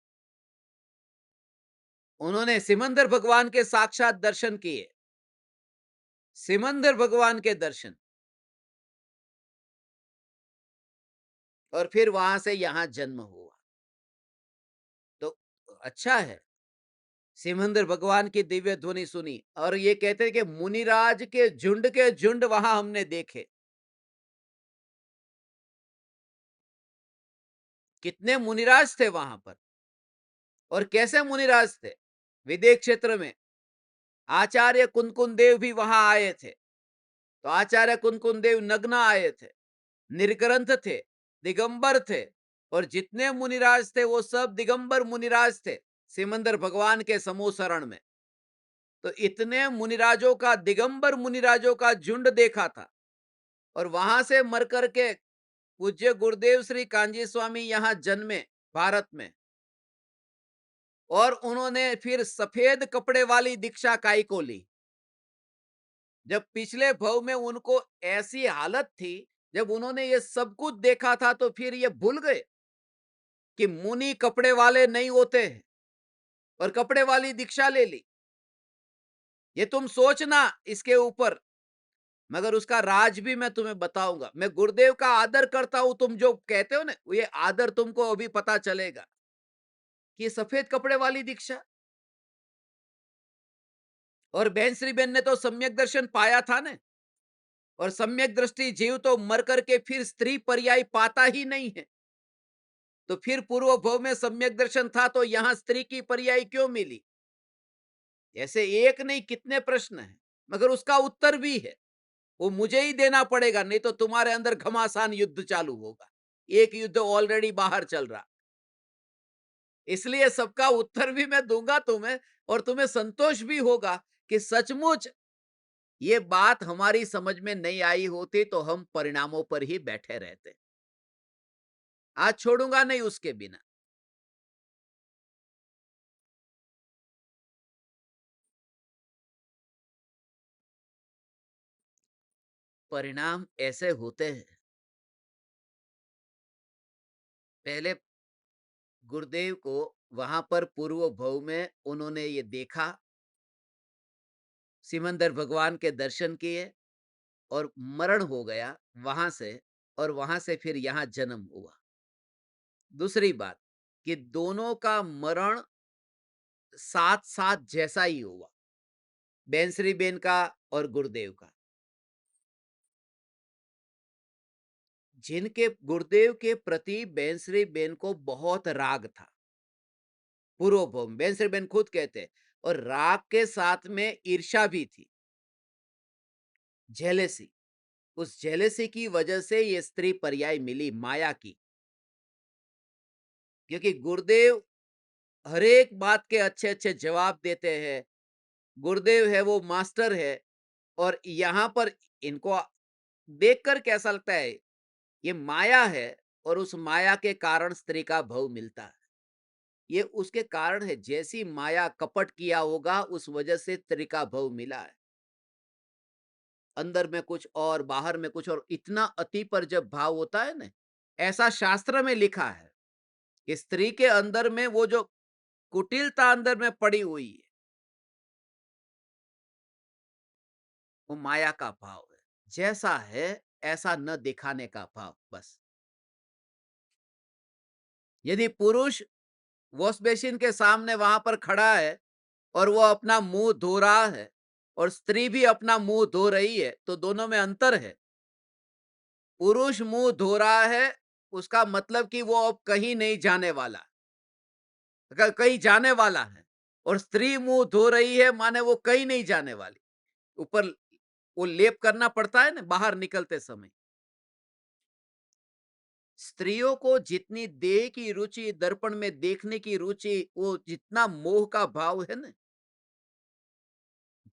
उन्होंने सिमंदर भगवान के साक्षात दर्शन किए। सिमंदर भगवान के दर्शन, और फिर वहां से यहां जन्म हुआ। तो अच्छा है, सिमंदर भगवान की दिव्य ध्वनि सुनी। और ये कहते हैं कि मुनिराज के झुंड वहां हमने देखे। कितने मुनिराज थे वहां पर, और कैसे मुनिराज थे। विदेह क्षेत्र में आचार्य कुनकुन देव भी वहां आए थे। तो आचार्य कुनकुन देव नग्न आए थे, निर्ग्रंथ थे, दिगंबर थे। और जितने मुनिराज थे वो सब दिगंबर मुनिराज थे सिमंदर भगवान के समूह शरण में। तो इतने मुनिराजों का, दिगंबर मुनिराजों का झुंड देखा था। और वहां से मर करके पूज्य गुरुदेव श्री कांजी स्वामी यहाँ जन्मे भारत में, और उन्होंने फिर सफेद कपड़े वाली दीक्षा काय को ली। जब पिछले भव में उनको ऐसी हालत थी, जब उन्होंने ये सब कुछ देखा था, तो फिर ये भूल गए कि मुनि कपड़े वाले नहीं होते हैं, और कपड़े वाली दीक्षा ले ली। ये तुम सोचना इसके ऊपर, मगर उसका राज भी मैं तुम्हें बताऊंगा। मैं गुरुदेव का आदर करता हूं, तुम जो कहते हो ना, ये आदर तुमको अभी पता चलेगा कि ये सफेद कपड़े वाली दीक्षा। और बहन श्री बहन ने तो सम्यक दर्शन पाया था ने, और सम्यक दृष्टि जीव तो मर करके फिर स्त्री पर्याय पाता ही नहीं है। तो फिर पूर्व भव में सम्यक दर्शन था, तो यहां स्त्री की पर्याय क्यों मिली? ऐसे एक नहीं कितने प्रश्न हैं, मगर उसका उत्तर भी है। वो मुझे ही देना पड़ेगा, नहीं तो तुम्हारे अंदर घमासान युद्ध चालू होगा। एक युद्ध ऑलरेडी बाहर चल रहा, इसलिए सबका उत्तर भी मैं दूंगा तुम्हें, और तुम्हें संतोष भी होगा कि सचमुच ये बात हमारी समझ में नहीं आई होती तो हम परिणामों पर ही बैठे रहते। आज छोड़ूंगा नहीं उसके बिना। परिणाम ऐसे होते हैं। पहले गुरुदेव को वहां पर पूर्व भव में उन्होंने ये देखा, सिमंदर भगवान के दर्शन किए, और मरण हो गया वहां से, और वहां से फिर यहां जन्म हुआ। दूसरी बात कि दोनों का मरण साथ साथ जैसा ही हुआ, बेंसरी बेन का और गुरुदेव का। जिनके गुरुदेव के प्रति बेंसरी बेन को बहुत राग था, पूर्व भव में बेंसरी बेन खुद कहते हैं, और राग के साथ में ईर्ष्या भी थी, जेलेसी। उस जेलेसी की वजह से ये स्त्री पर्याय मिली, माया की। क्योंकि गुरुदेव हर एक बात के अच्छे अच्छे जवाब देते हैं, गुरुदेव है वो मास्टर है, और यहां पर इनको देखकर कैसा लगता है, ये माया है, और उस माया के कारण स्त्री का भव मिलता है। ये उसके कारण है, जैसी माया कपट किया होगा उस वजह से स्त्री का भव मिला है। अंदर में कुछ और बाहर में कुछ और, इतना अति पर जब भाव होता है ना, ऐसा शास्त्र में लिखा है कि स्त्री के अंदर में वो जो कुटिलता अंदर में पड़ी हुई है, वो माया का भाव है। जैसा है ऐसा न दिखाने का भाव, बस। यदि पुरुष वॉश बेसिन के सामने वहां पर खड़ा है और वो अपना मुंह धो रहा है, और स्त्री भी अपना मुंह धो रही है, तो दोनों में अंतर है। पुरुष मुंह धो रहा है, उसका मतलब कि वो अब कहीं नहीं जाने वाला, कहीं जाने वाला है। और स्त्री मुंह धो रही है, माने वो कहीं नहीं जाने वाली। ऊपर वो लेप करना पड़ता है ना बाहर निकलते समय। स्त्रियों को जितनी देह की रुचि, दर्पण में देखने की रुचि, वो जितना मोह का भाव है ना,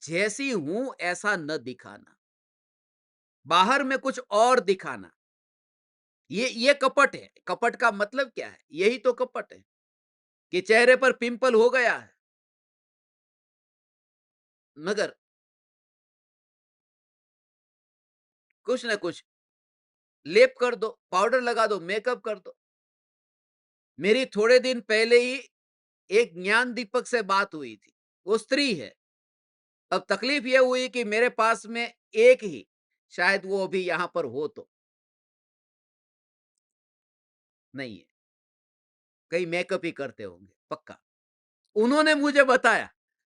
जैसी हूं ऐसा न दिखाना, बाहर में कुछ और दिखाना, ये कपट है। कपट का मतलब क्या है? यही तो कपट है कि चेहरे पर पिंपल हो गया है, मगर कुछ ना कुछ लेप कर दो, पाउडर लगा दो, मेकअप कर दो। मेरी थोड़े दिन पहले ही एक ज्ञान दीपक से बात हुई थी, वो स्त्री है। अब तकलीफ ये हुई कि मेरे पास में एक ही, शायद वो अभी यहां पर हो तो नहीं है, कहीं मेकअप ही करते होंगे पक्का। उन्होंने मुझे बताया,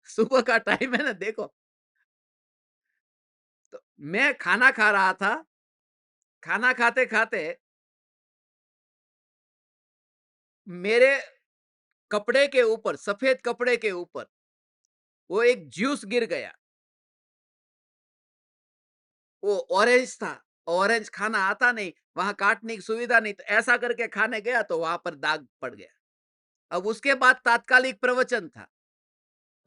सुबह का टाइम है ना, देखो। तो मैं खाना खा रहा था, खाना खाते खाते मेरे कपड़े के ऊपर, सफेद कपड़े के ऊपर, वो एक जूस गिर गया। वो ऑरेंज था, ऑरेंज खाना आता नहीं, वहां काटने की सुविधा नहीं, तो ऐसा करके खाने गया तो वहां पर दाग पड़ गया। अब उसके बाद तात्कालिक प्रवचन था।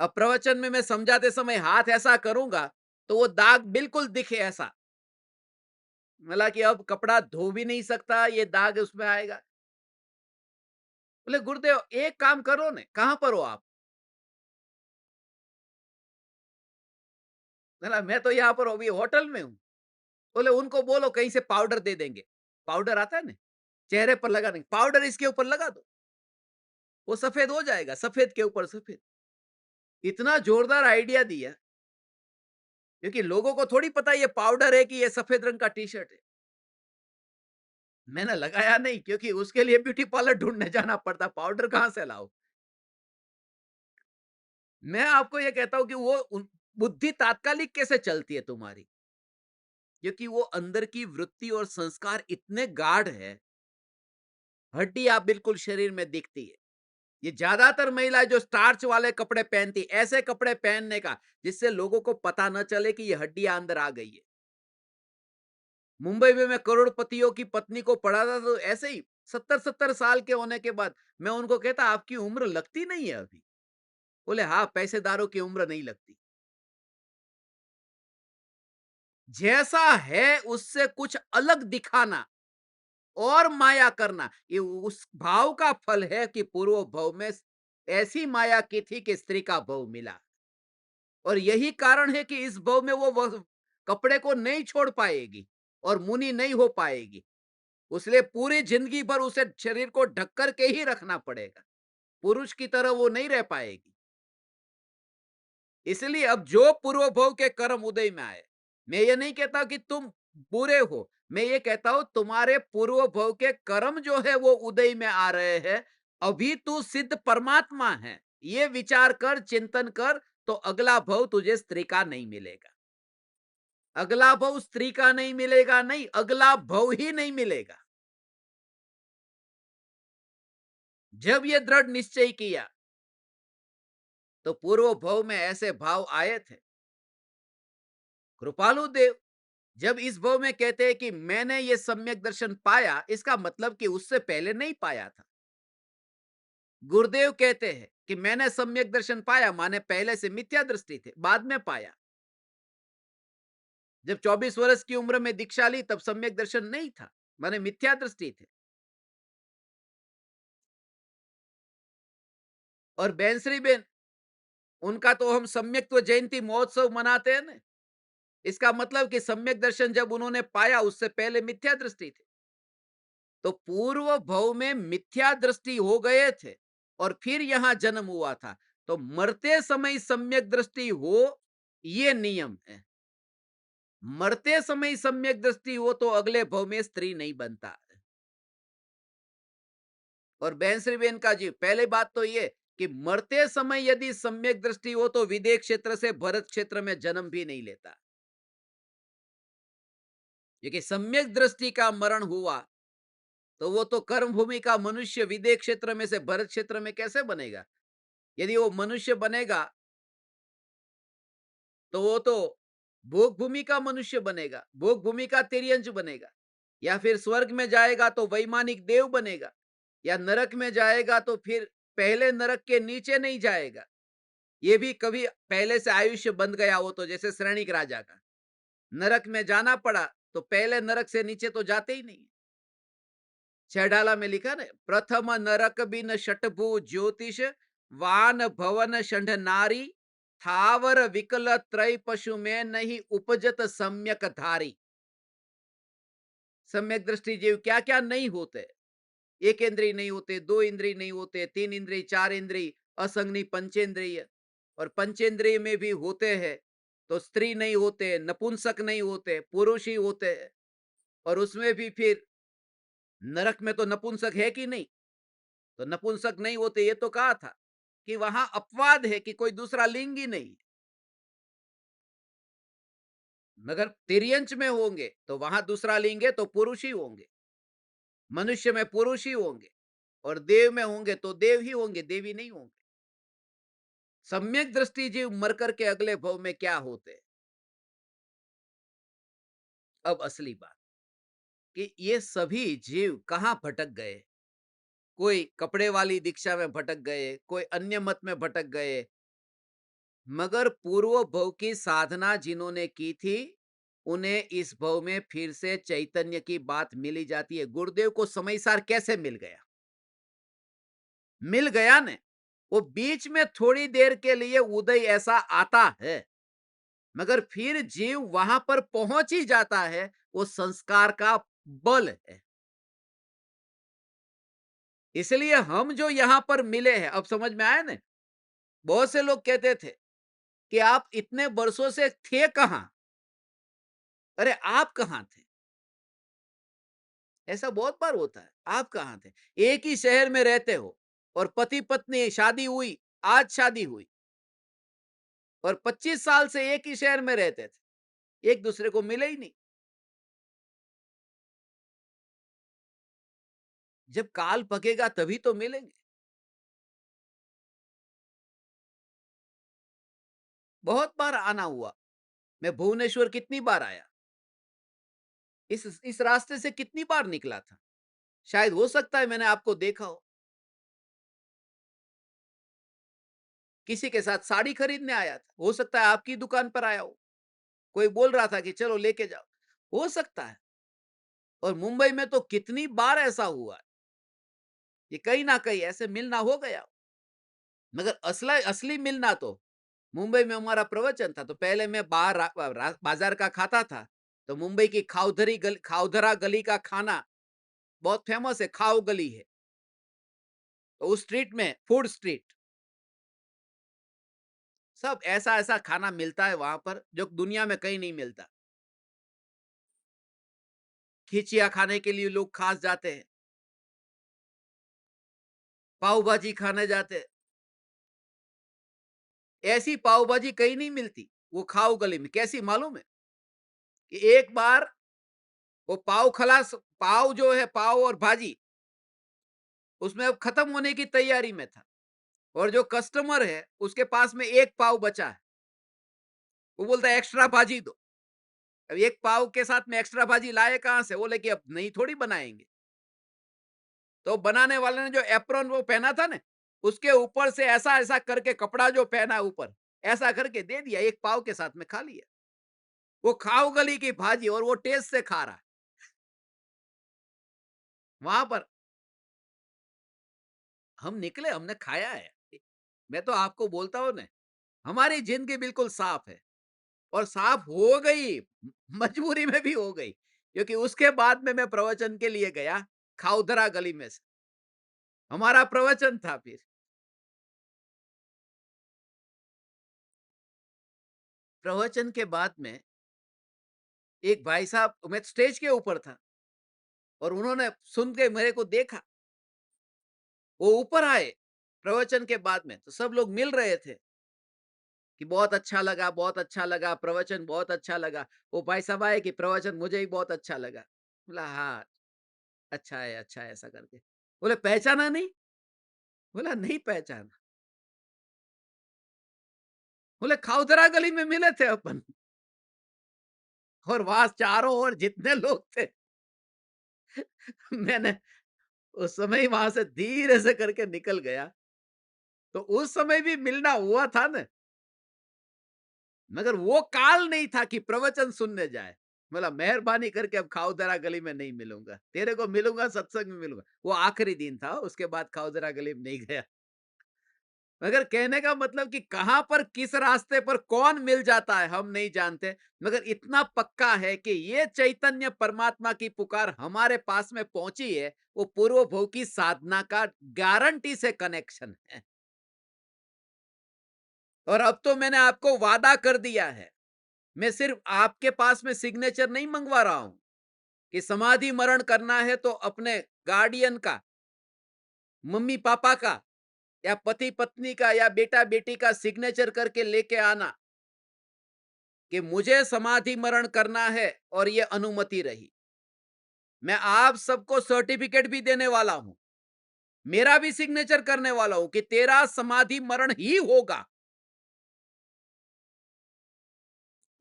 अब प्रवचन में मैं समझाते समय हाथ ऐसा करूंगा तो वो दाग बिल्कुल दिखे ऐसा, बोला कि अब कपड़ा धो भी नहीं सकता, ये दाग उसमें आएगा। बोले गुरुदेव एक काम करो ने, कहाँ पर हो आप? बोला मैं तो यहाँ पर अभी होटल में हूँ। बोले उनको बोलो कहीं से पाउडर दे देंगे। पाउडर आता है ना, चेहरे पर लगाने पाउडर इसके ऊपर लगा दो, वो सफेद हो जाएगा, सफेद के ऊपर सफेद। इतना जोरदार आइडिया दिया, क्योंकि लोगों को थोड़ी पता ये पाउडर है कि ये सफेद रंग का टी शर्ट है। मैंने लगाया नहीं, क्योंकि उसके लिए ब्यूटी पार्लर ढूंढने जाना पड़ता, पाउडर कहाँ से लाओ। मैं आपको ये कहता हूँ कि वो बुद्धि तात्कालिक कैसे चलती है तुम्हारी, क्योंकि वो अंदर की वृत्ति और संस्कार इतने गाढ़ है। हड्डी आप बिल्कुल शरीर में दिखती है। ये ज्यादातर महिलाएं जो स्टार्च वाले कपड़े पहनती, ऐसे कपड़े पहनने का जिससे लोगों को पता न चले कि ये हड्डियां अंदर आ गई है। मुंबई में मैं करोड़पतियों की पत्नी को पढ़ा था, तो ऐसे ही 70-70 साल के होने के बाद मैं उनको कहता आपकी उम्र लगती नहीं है अभी। बोले हाँ, पैसेदारों की उम्र नहीं लगती। जैसा है उससे कुछ अलग दिखाना और माया करना, ये उस भाव का फल है कि पूर्व भव में ऐसी माया की थी कि स्त्री का भव मिला। और यही कारण है कि इस भव में वो कपड़े को नहीं छोड़ पाएगी और मुनि नहीं हो पाएगी। उसलिए पूरी जिंदगी भर उसे शरीर को ढक कर के ही रखना पड़ेगा, पुरुष की तरह वो नहीं रह पाएगी। इसलिए अब जो पूर्व भव के कर्म उदय में आए, मैं ये नहीं कहता कि तुम बुरे हो, मैं ये कहता हूं तुम्हारे पूर्व भव के कर्म जो है वो उदय में आ रहे हैं। अभी तू सिद्ध परमात्मा है, ये विचार कर, चिंतन कर, तो अगला भव तुझे स्त्री का नहीं मिलेगा। अगला भव स्त्री का नहीं मिलेगा, नहीं, अगला भव ही नहीं मिलेगा। जब ये दृढ़ निश्चय किया, तो पूर्व भव में ऐसे भाव आए थे। कृपालु देव जब इस भव में कहते हैं कि मैंने ये सम्यक दर्शन पाया, इसका मतलब कि उससे पहले नहीं पाया था। गुरुदेव कहते हैं कि मैंने सम्यक दर्शन पाया, माने पहले से मिथ्या दृष्टि थे, बाद में पाया। जब 24 वर्ष की उम्र में दीक्षा ली तब सम्यक दर्शन नहीं था, माने मिथ्या दृष्टि थे। और बैंसरी बेन, उनका तो हम सम्यक्त्व जयंती महोत्सव मनाते हैं ना, इसका मतलब कि सम्यक दर्शन जब उन्होंने पाया उससे पहले मिथ्या दृष्टि थी। तो पूर्व भव में मिथ्या दृष्टि हो गए थे और फिर यहां जन्म हुआ था, तो मरते समय सम्यक दृष्टि हो, ये नियम है। मरते समय सम्यक दृष्टि हो तो अगले भव में स्त्री नहीं बनता। और बहन बेन का जी पहले बात तो ये कि मरते समय यदि सम्यक दृष्टि हो तो विदेह क्षेत्र से भरत क्षेत्र में जन्म भी नहीं लेता, क्योंकि सम्यक दृष्टि का मरण हुआ तो वो तो कर्म भूमि का मनुष्य विदेह क्षेत्र में से भरत क्षेत्र में कैसे बनेगा? यदि वो मनुष्य बनेगा तो वो तो भोग भूमि का मनुष्य बनेगा, भोग भूमि का तिर्यंश बनेगा, या फिर स्वर्ग में जाएगा तो वैमानिक देव बनेगा, या नरक में जाएगा तो फिर पहले नरक के नीचे नहीं जाएगा। ये भी कभी पहले से आयुष्य बंध गया हो तो, जैसे श्रेणिक राजा का नरक में जाना पड़ा तो पहले नरक से नीचे तो जाते ही नहीं। छेडाला में लिखा ना, प्रथम नरक बिन शटभु ज्योतिष वान भवन षंड नारी थावर विकल त्रय पशु में नहीं उपजत सम्यक धारी। सम्यक दृष्टि जीव क्या क्या नहीं होते, एक इंद्रिय नहीं होते, दो इंद्रिय नहीं होते, तीन इंद्रिय, चार इंद्रिय, असंगनी पंचेंद्रिय, और पंचेंद्रिय में भी होते हैं तो स्त्री नहीं होते, नपुंसक नहीं होते, पुरुष ही होते हैं। और उसमें भी फिर नरक में तो नपुंसक है कि नहीं, तो नपुंसक नहीं होते, ये तो कहा था कि वहां अपवाद है कि कोई दूसरा लिंग ही नहीं। मगर तिर्यंच में होंगे तो वहां दूसरा लिंग है तो पुरुष ही होंगे, मनुष्य में पुरुष ही होंगे, और देव में होंगे तो देव ही होंगे, देवी नहीं होंगे। सम्यक दृष्टि जीव मर करके अगले भव में क्या होते। अब असली बात कि ये सभी जीव कहां भटक गए। कोई कपड़े वाली दीक्षा में भटक गए, कोई अन्य मत में भटक गए, मगर पूर्व भव की साधना जिन्होंने की थी उन्हें इस भव में फिर से चैतन्य की बात मिली जाती है। गुरुदेव को समयसार कैसे मिल गया? मिल गया न, वो बीच में थोड़ी देर के लिए उदय ऐसा आता है, मगर फिर जीव वहां पर पहुंच ही जाता है। वो संस्कार का बल है। इसलिए हम जो यहां पर मिले हैं, अब समझ में आया ना? बहुत से लोग कहते थे कि आप इतने वर्षों से थे कहां? अरे आप कहां थे? ऐसा बहुत बार होता है। आप कहां थे? एक ही शहर में रहते हो और पति पत्नी शादी हुई, आज शादी हुई, और 25 साल से एक ही शहर में रहते थे, एक दूसरे को मिले ही नहीं। जब काल पकेगा तभी तो मिलेंगे। बहुत बार आना हुआ। मैं भुवनेश्वर कितनी बार आया, इस रास्ते से कितनी बार निकला था। शायद हो सकता है मैंने आपको देखा हो, किसी के साथ साड़ी खरीदने आया था, हो सकता है आपकी दुकान पर आया हो, कोई बोल रहा था कि चलो लेके जाओ, हो सकता है। और मुंबई में तो कितनी बार ऐसा हुआ कि कहीं ना कहीं ऐसे मिलना हो गया। मगर असला असली मिलना तो मुंबई में हमारा प्रवचन था, तो पहले मैं बाहर बाजार का खाता था। तो मुंबई की खाउधरा गली का खाना बहुत फेमस है, खाओ गली है। तो उस स्ट्रीट में, फूड स्ट्रीट, सब ऐसा ऐसा खाना मिलता है वहां पर जो दुनिया में कहीं नहीं मिलता। खिचिया खाने के लिए लोग खास जाते हैं, पाव भाजी खाने जाते हैं। ऐसी पाव भाजी कहीं नहीं मिलती, वो खाओ गली में। कैसी मालूम है? कि एक बार वो पाव जो है, पाव और भाजी, उसमें अब खत्म होने की तैयारी में था, और जो कस्टमर है उसके पास में एक पाव बचा है। वो बोलता है एक्स्ट्रा भाजी दो। अब एक पाव के साथ में एक्स्ट्रा भाजी लाए कहां से? बोले कि अब नहीं थोड़ी बनाएंगे। तो बनाने वाले ने जो एप्रॉन वो पहना था ना, उसके ऊपर से ऐसा ऐसा करके कपड़ा जो पहना ऊपर, ऐसा करके दे दिया, एक पाव के साथ में खा लिया। वो खाओ गली की भाजी, और वो टेस्ट से खा रहा है वहां पर। हम निकले, हमने खाया है। मैं तो आपको बोलता हूं ना, हमारी जिंदगी बिल्कुल साफ है, और साफ हो गई, मजबूरी में भी हो गई, क्योंकि उसके बाद में मैं प्रवचन के लिए गया खाउधरा गली में से। हमारा प्रवचन था फिर। प्रवचन के बाद में एक भाई साहब, मैं स्टेज के ऊपर था, और उन्होंने सुन के मेरे को देखा। वो ऊपर आए प्रवचन के बाद में, तो सब लोग मिल रहे थे कि बहुत अच्छा लगा, बहुत अच्छा लगा, प्रवचन बहुत अच्छा लगा। वो भाई साहब आए कि प्रवचन मुझे ही बहुत अच्छा लगा। बोला हाँ, अच्छा है, ऐसा करके। बोले पहचाना नहीं? बोला नहीं पहचाना। बोले खाउदरा गली में मिले थे अपन। और वहां चारों ओर जितने लोग थे, मैंने उस समय वहां से धीरे से करके निकल गया। तो उस समय भी मिलना हुआ था ना, मगर वो काल नहीं था कि प्रवचन सुनने जाए। बोला मेहरबानी करके अब खाउदरा गली में नहीं मिलूंगा, तेरे को मिलूंगा सत्संग में मिलूंगा। वो आखिरी दिन था, उसके बाद खाउदरा गली में नहीं गया। मगर कहने का मतलब कि कहां पर किस रास्ते पर कौन मिल जाता है हम नहीं जानते, मगर इतना पक्का है कि ये चैतन्य परमात्मा की पुकार हमारे पास में पहुंची है, वो पूर्व भव की साधना का गारंटी से कनेक्शन है। और अब तो मैंने आपको वादा कर दिया है, मैं सिर्फ आपके पास में सिग्नेचर नहीं मंगवा रहा हूं कि समाधि मरण करना है तो अपने गार्डियन का, मम्मी पापा का, या पति पत्नी का, या बेटा बेटी का सिग्नेचर करके लेके आना कि मुझे समाधि मरण करना है और ये अनुमति रही। मैं आप सबको सर्टिफिकेट भी देने वाला हूं, मेरा भी सिग्नेचर करने वाला हूं कि तेरा समाधि मरण ही होगा।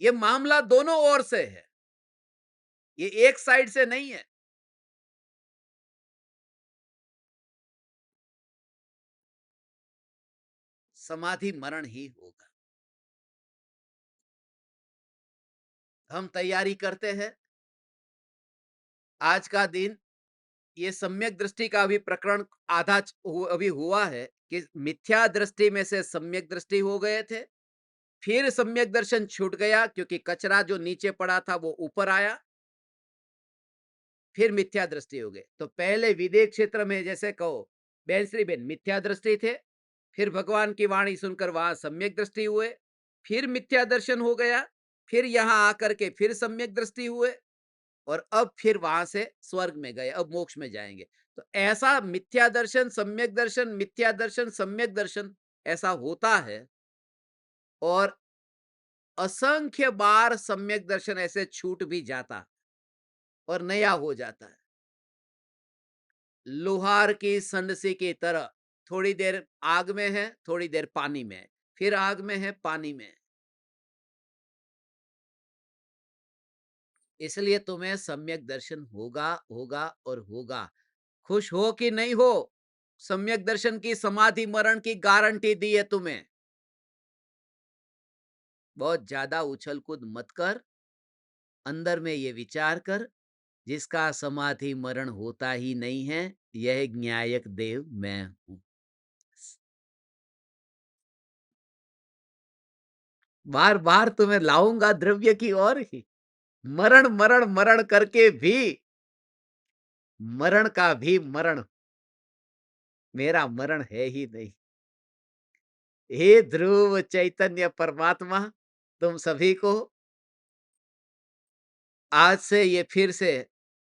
ये मामला दोनों ओर से है, ये एक साइड से नहीं है। समाधि मरण ही होगा। हम तैयारी करते हैं। आज का दिन ये सम्यक दृष्टि का अभी प्रकरण अभी हुआ है कि मिथ्या दृष्टि में से सम्यक दृष्टि हो गए थे, फिर सम्यक दर्शन छूट गया क्योंकि कचरा जो नीचे पड़ा था वो ऊपर आया, फिर मिथ्या दृष्टि हो गई। तो पहले विदेह क्षेत्र में जैसे कहो बहन श्री बहन मिथ्या दृष्टि थे, फिर भगवान की वाणी सुनकर वहां सम्यक दृष्टि हुए, फिर मिथ्या दर्शन हो गया, फिर यहां आकर के फिर सम्यक दृष्टि हुए, और अब फिर वहां से स्वर्ग में गए, अब मोक्ष में जाएंगे। तो ऐसा मिथ्या दर्शन सम्यक दर्शन, मिथ्या दर्शन सम्यक दर्शन ऐसा होता है, और असंख्य बार सम्यक दर्शन ऐसे छूट भी जाता और नया हो जाता है। लोहार की संडसी की तरह थोड़ी देर आग में है, थोड़ी देर पानी में है, फिर आग में है, पानी में है। इसलिए तुम्हें सम्यक दर्शन होगा होगा और होगा। खुश हो कि नहीं हो, सम्यक दर्शन की समाधि मरण की गारंटी दी है तुम्हें। बहुत ज्यादा उछल कूद मत कर, अंदर में ये विचार कर, जिसका समाधि मरण होता ही नहीं है, यह न्यायक देव मैं हूं। बार बार तुम्हें लाऊंगा द्रव्य की ओर ही, मरण मरण मरण करके भी, मरण का भी मरण मेरा मरण है ही नहीं। हे ध्रुव चैतन्य परमात्मा, तुम सभी को आज से ये फिर से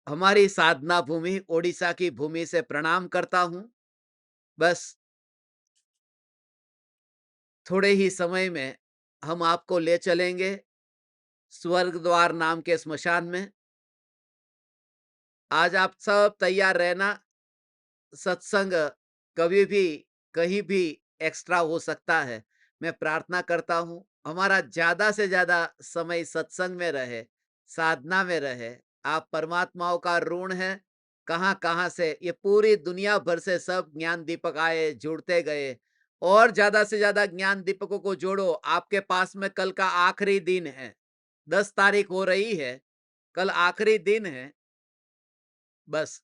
हमारी साधना भूमि ओडिशा की भूमि से प्रणाम करता हूं। बस थोड़े ही समय में हम आपको ले चलेंगे स्वर्ग द्वार नाम के स्मशान में। आज आप सब तैयार रहना, सत्संग कभी भी कहीं भी एक्स्ट्रा हो सकता है। मैं प्रार्थना करता हूं हमारा ज्यादा से ज्यादा समय सत्संग में रहे, साधना में रहे। आप परमात्माओं का ऋण है, कहां कहां से ये पूरी दुनिया भर से सब ज्ञान दीपक आए, जुड़ते गए, और ज्यादा से ज्यादा ज्ञान दीपकों को जोड़ो। आपके पास में कल का आखिरी दिन है, 10 तारीख हो रही है, कल आखिरी दिन है। बस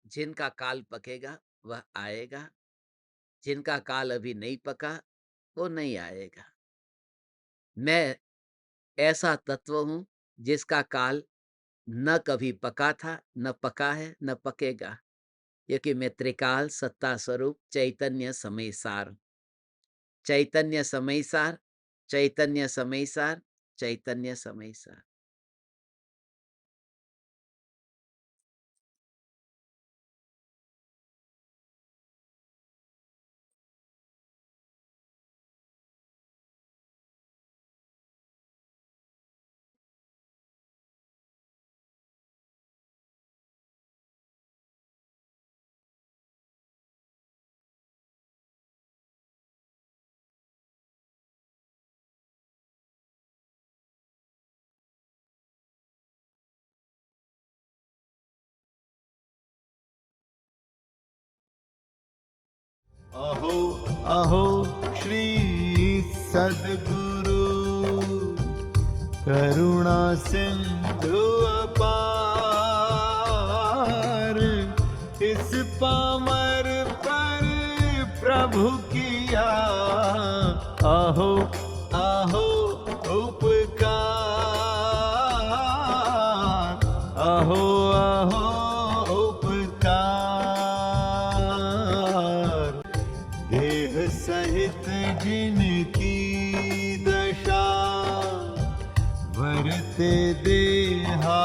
जिनका काल पकेगा वह आएगा, जिनका काल अभी नहीं पका वो नहीं आएगा। मैं ऐसा तत्व हूं जिसका काल न कभी पका था, न पका है, न पकेगा, क्योंकि मैं त्रिकाल सत्ता स्वरूप चैतन्य समय सार, चैतन्य समय सार, चैतन्य समय सार, चैतन्य समय सार। अहो अहो श्री सद्गुरु करुणा सिंधु अपार, इस पामर पर प्रभु किया अहो अहो उपकार, अहो अहो उपकार। देह सहित जिनकी दशा, वरते देहा